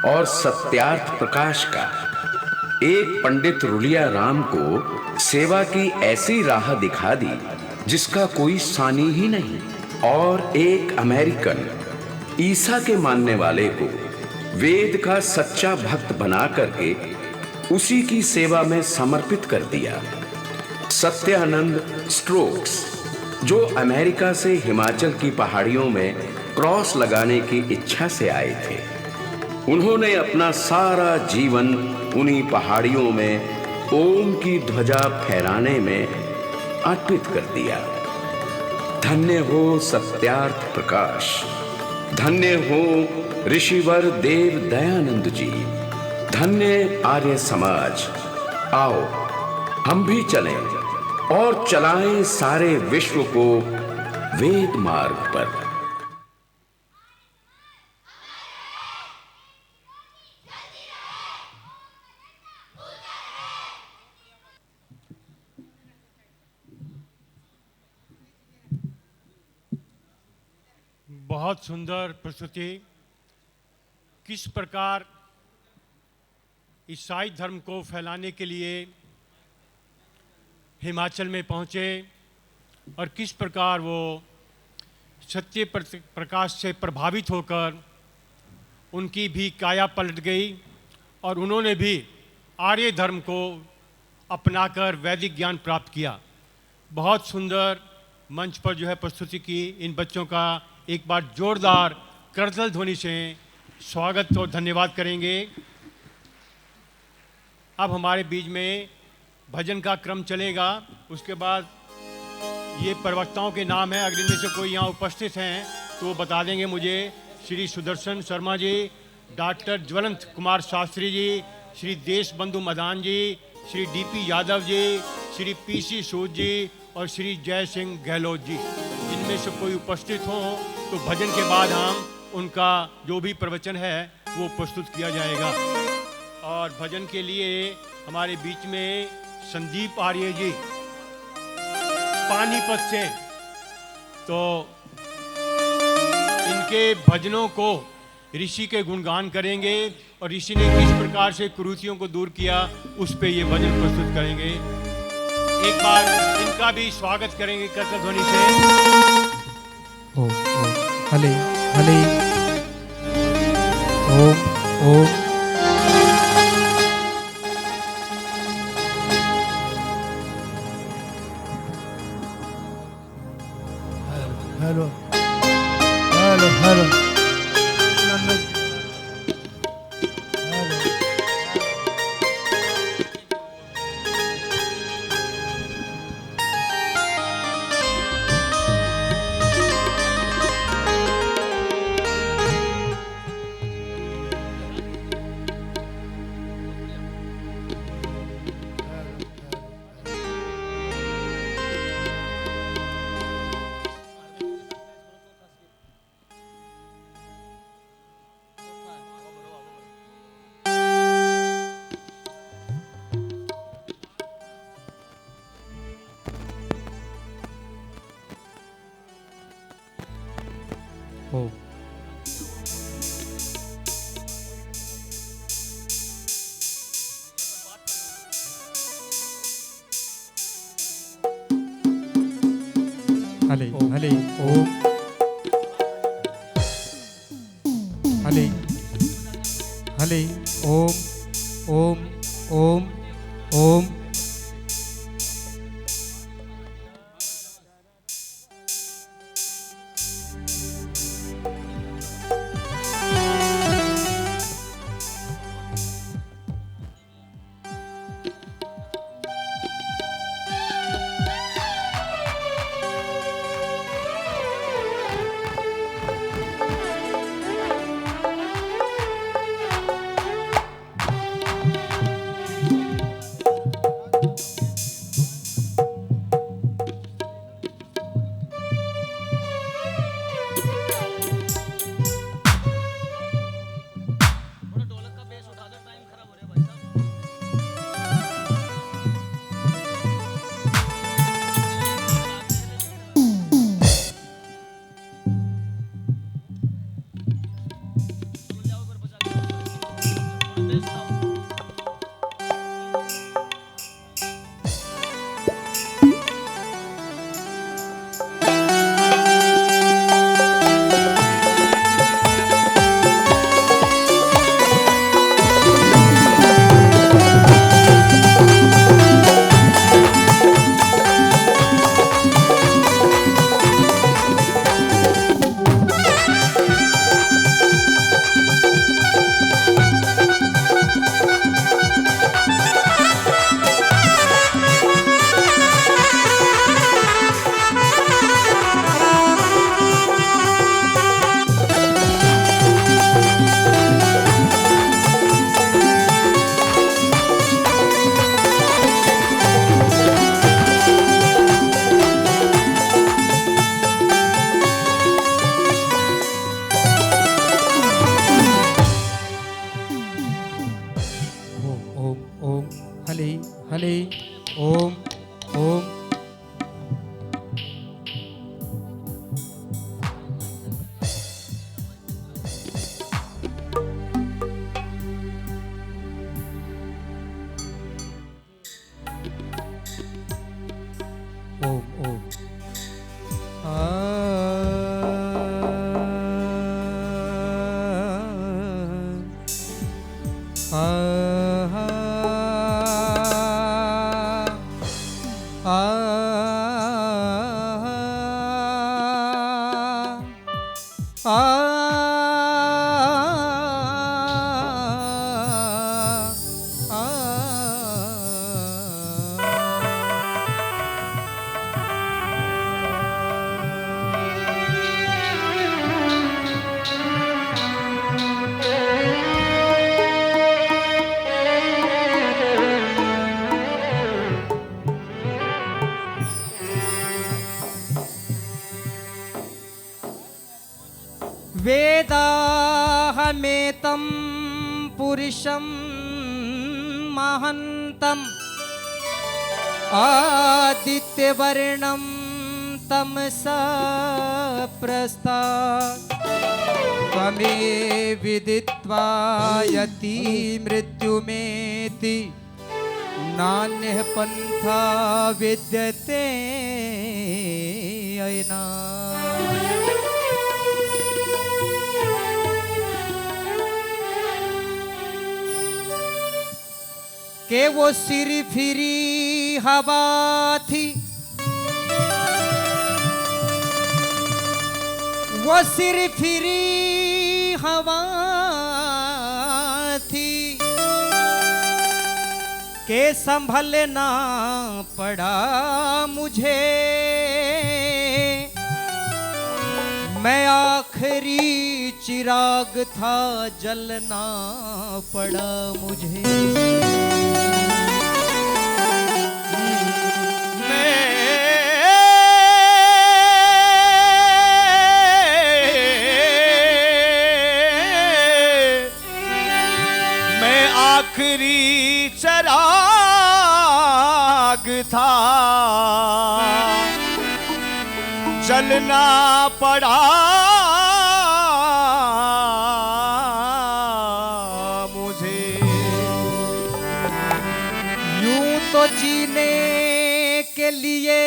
और सत्यार्थ प्रकाश का। एक पंडित रुलिया राम को सेवा की ऐसी राह दिखा दी जिसका कोई सानी ही नहीं, और एक अमेरिकन ईसा के मानने वाले को वेद का सच्चा भक्त बना करके उसी की सेवा में समर्पित कर दिया। सत्यानंद स्ट्रोक्स जो अमेरिका से हिमाचल की पहाड़ियों में क्रॉस लगाने की इच्छा से आए थे, उन्होंने अपना सारा जीवन उन्हीं पहाड़ियों में ओम की ध्वजा फहराने में अर्पित कर दिया। धन्य हो सत्यार्थ प्रकाश, धन्य हो ऋषिवर देव दयानंद जी, धन्य आर्य समाज। आओ हम भी चलें और चलाएं सारे विश्व को वेद मार्ग पर। बहुत सुंदर प्रस्तुति। किस प्रकार ईसाई धर्म को फैलाने के लिए हिमाचल में पहुँचे और किस प्रकार वो सत्य प्रकाश से प्रभावित होकर उनकी भी काया पलट गई और उन्होंने भी आर्य धर्म को अपनाकर वैदिक ज्ञान प्राप्त किया। बहुत सुंदर मंच पर जो है प्रस्तुति की इन बच्चों का एक बार जोरदार करतल ध्वनि से स्वागत और धन्यवाद करेंगे। अब हमारे बीच में भजन का क्रम चलेगा। उसके बाद ये प्रवक्ताओं के नाम हैं, अगर इनमें से कोई यहाँ उपस्थित हैं तो वो बता देंगे मुझे। श्री सुदर्शन शर्मा जी, डॉक्टर ज्वलंत कुमार शास्त्री जी, श्री देशबंधु मदान जी, श्री डीपी यादव जी, श्री पीसी सूद जी और श्री जय सिंह गहलोत जी। इनमें से कोई उपस्थित हो तो भजन के बाद हम उनका जो भी प्रवचन है वो प्रस्तुत किया जाएगा। और भजन के लिए हमारे बीच में संदीप आर्य जी पानीपत से, तो इनके भजनों को ऋषि के गुणगान करेंगे और ऋषि ने किस प्रकार से कुरीतियों को दूर किया उस पे ये भजन प्रस्तुत करेंगे। एक बार इनका भी स्वागत करेंगे करताल ध्वनि से। ओम ओम हले हले ओम ओम हेलो हेलो हेलो ओम हले हले ओम हले हले ओम ओम ओम ओम हले ओम ओम ओम ओम वेदाहमेतं पुरुषं महन्तम् आदित्यवर्णं तमसा प्रस्तात् त्वमे विदित्वा यति मृत्युमेति नान्यः पन्था विद्यते अयना। के वो सिर फिरी हवा थी, वो सिर फिरी हवा थी के संभलना पड़ा मुझे। मैं आखिरी चिराग था जलना पड़ा मुझे। मैं आखिरी चिराग था जलना पड़ा मुझे। यूं तो जीने के लिए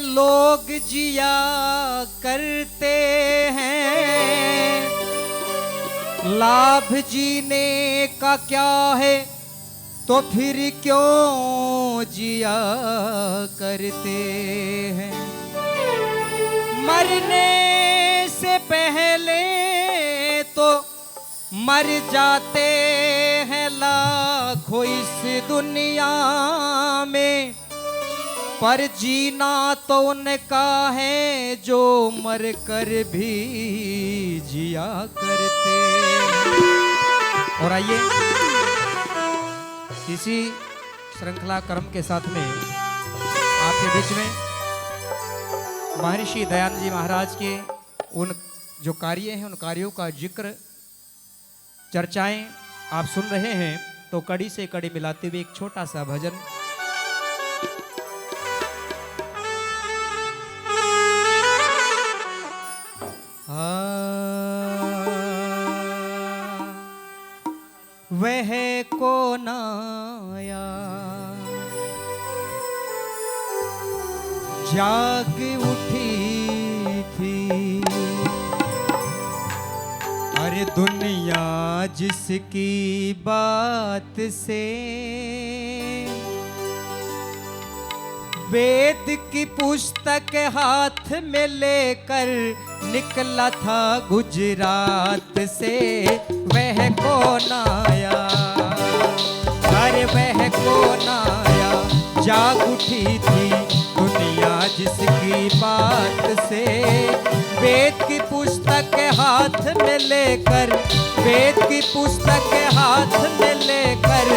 लोग जिया करते हैं, लाभ जीने का क्या है तो फिर क्यों जिया करते हैं। मरने से पहले तो मर जाते हैं लाखों इस दुनिया में, पर जीना तो उनका है जो मर कर भी जिया करते। और आइए इसी श्रृंखला कर्म के साथ में आपके बीच में महर्षि दयानंद जी महाराज के उन जो कार्य हैं उन कार्यों का जिक्र चर्चाएं आप सुन रहे हैं, तो कड़ी से कड़ी मिलाते हुए एक छोटा सा भजन। वह कौन आया जाग उठी थी, अरे दुनिया जिसकी बात से वेद की पुस्तक हाथ में लेकर निकला था गुजरात से। वह कौन आया, अरे वह कौन आया जाग उठी थी दुनिया जिसकी बात से। वेद की पुस्तक हाथ में लेकर, वेद की पुस्तक हाथ में लेकर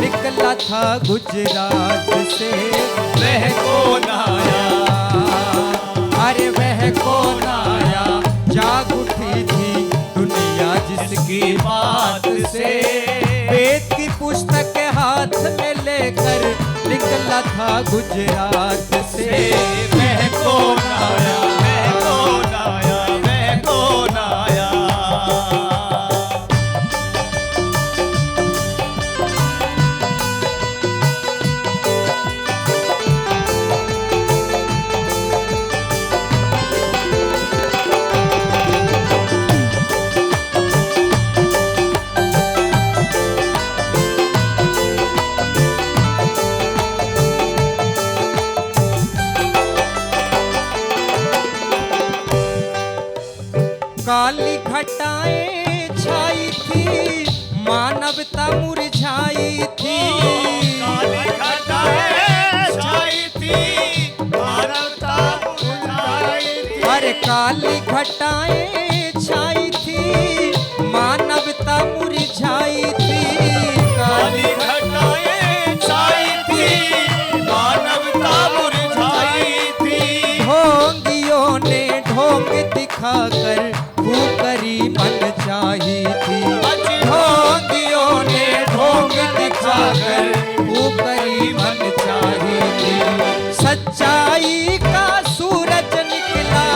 निकला था गुजरात से। वह कौन आया, अरे वह कौन आया जाग उठी थी दुनिया जिसकी बात से। वेद की पुस्तक हाथ में लेकर निकला था गुजरात से। वह कौन आया, वह कौन आया, वह कौन आया। काली घटाएं छाई थी मानवता मुरझाई थी। काली घटाएं छाई थी मानवता मुरझाई थी। अरे काली घटाएं छाई थी मानवता मुरझाई थी। काली घटाएं छाई थी मानवता मुरझाई थी। ढोंगियों ने ढोंग दिखाकर करी मन मचाही थी, ढोंगियों ने ढोंग दिखाकर ऊपरी मन चाही थी। सच्चाई का सूरज निकला,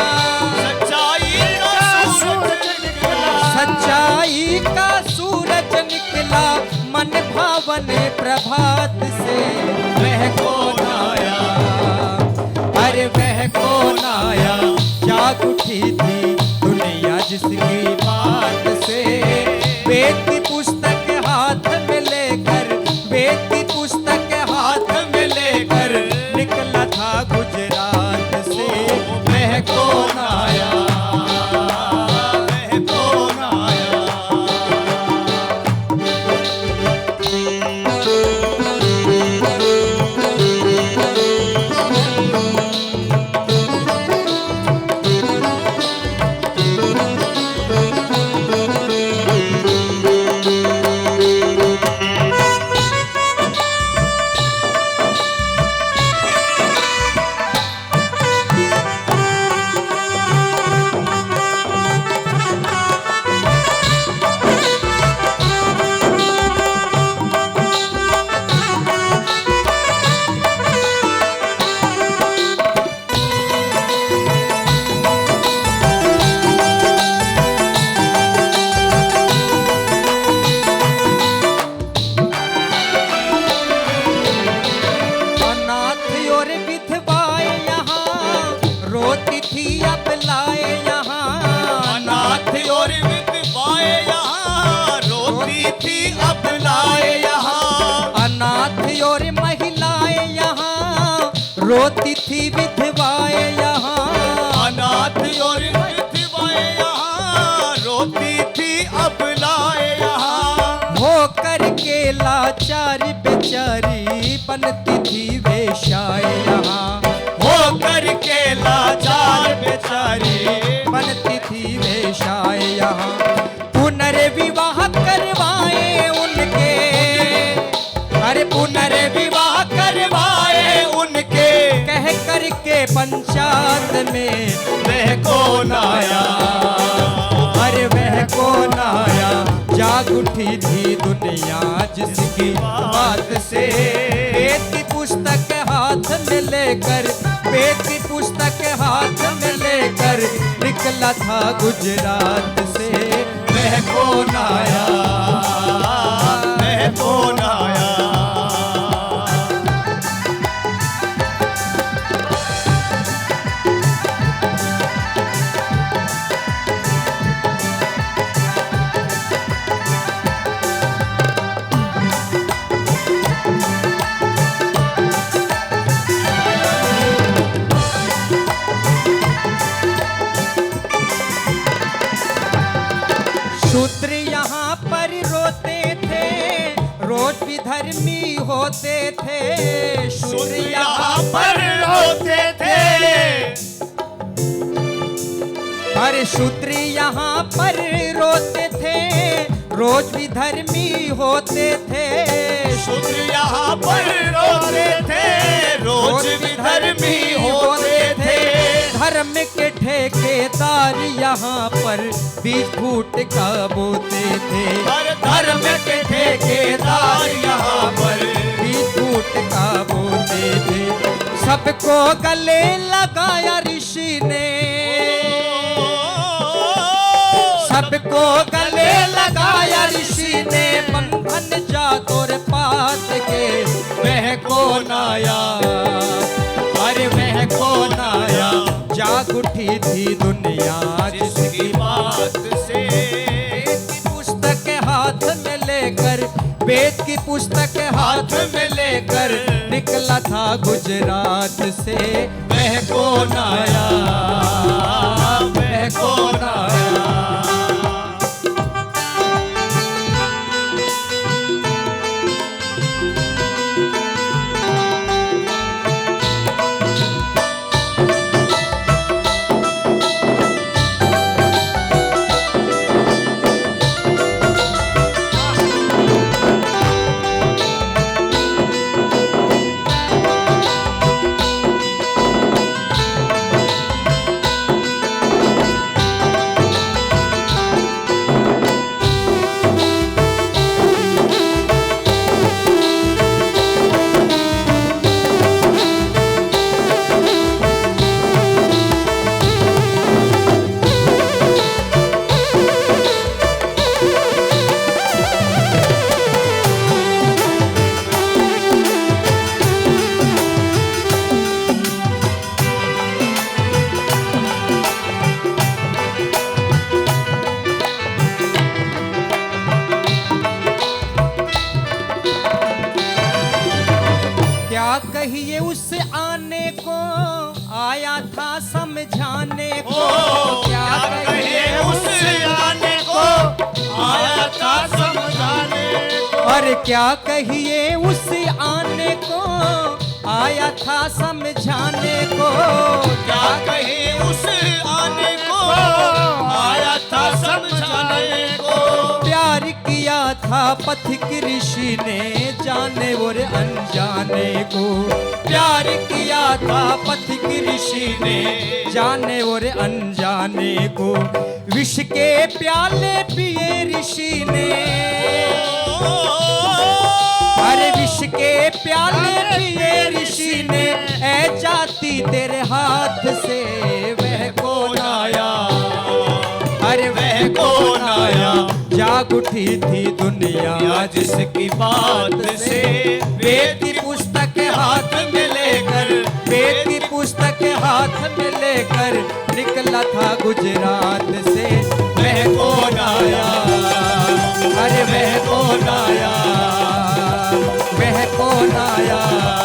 सच्चाई का सूरज निकला मन भावन प्रभात से। वह कौन आया, अरे वह कौन आया, जाग उठी थी दुनिया जिसकी बात से। वेद की पुस्तक हाथ में लेकर, वेद की पुस्तक हाथ में लेकर निकला था गुजरात से। वह कौन आया, वह कौन आया। रोती थी विधवाएं यहाँ, अनाथ और विधवाएं यहाँ, रोती थी अबलाएं यहाँ। हो करके लाचार बेचारी बनती थी वेश्याएं यहाँ, हो करके लाचार बेचारी बनती थी वेश्याएं यहाँ। पुनर्विवाह करवाए उनके, अरे पुनर्विवाह करवाए उनके, कह करके पंचायत में वह कौन आया, अरे वह कौन आया, जाग उठी थी दुनिया जिसकी बात से। वेद की पुस्तक हाथ में लेकर, वेद की पुस्तक हाथ में लेकर निकला था गुजरात से। वह कौन आया, वह कौन आया। शूद्र यहाँ पर रोते थे, रोज विधर्मी होते थे। शूद्र यहाँ पर रोते थे, अरे शूद्र यहाँ पर रोते थे, रोज विधर्मी होते थे। शूद्र यहाँ पर रोते थे, रोज विधर्मी होते थे। धर्म के ठेकेदार यहाँ पर बीज फूट का बोते थे। धर्म के ठेकेदार यहाँ पर बीज फूट का बोते थे। सबको गले लगाया ऋषि ने, सबको गले लगाया ऋषि ने, बंधन जातोर पात के। वह कौन आया, अरे वह कौन आया, जाग उठी थी दुनिया जिसकी बात से। वेद की पुस्तक हाथ में लेकर, वेद की पुस्तक हाथ में लेकर निकला था गुजरात से। वह कौन आया, वह कौन आया। कहिए उस आने को आया था समझाने को। क्या कहिए उस आने को आया था समझाने को। और क्या कहिए उस आने को आया था समझाने को। क्या कहिए उस आने को आया था समझाने को। प्यार किया था पथिक ऋषि ने जाने और अनजाने को। प्यार किया था पथिक ऋषि ने जाने और अनजाने को। विष के प्याले पिए ऋषि ने। अरे विष के प्याले पिए ऋषि ने। ऐ जाती तेरे हाथ से वह कौन आया। अरे वह कौन आया। जाग उठी थी दुनिया जिसकी बात से। वेद की पुस्तक हाथ में लेकर, वेद की पुस्तक हाथ में लेकर निकला था गुजरात से। वह कौन आया। अरे वह कौन आया। वह कौन आया।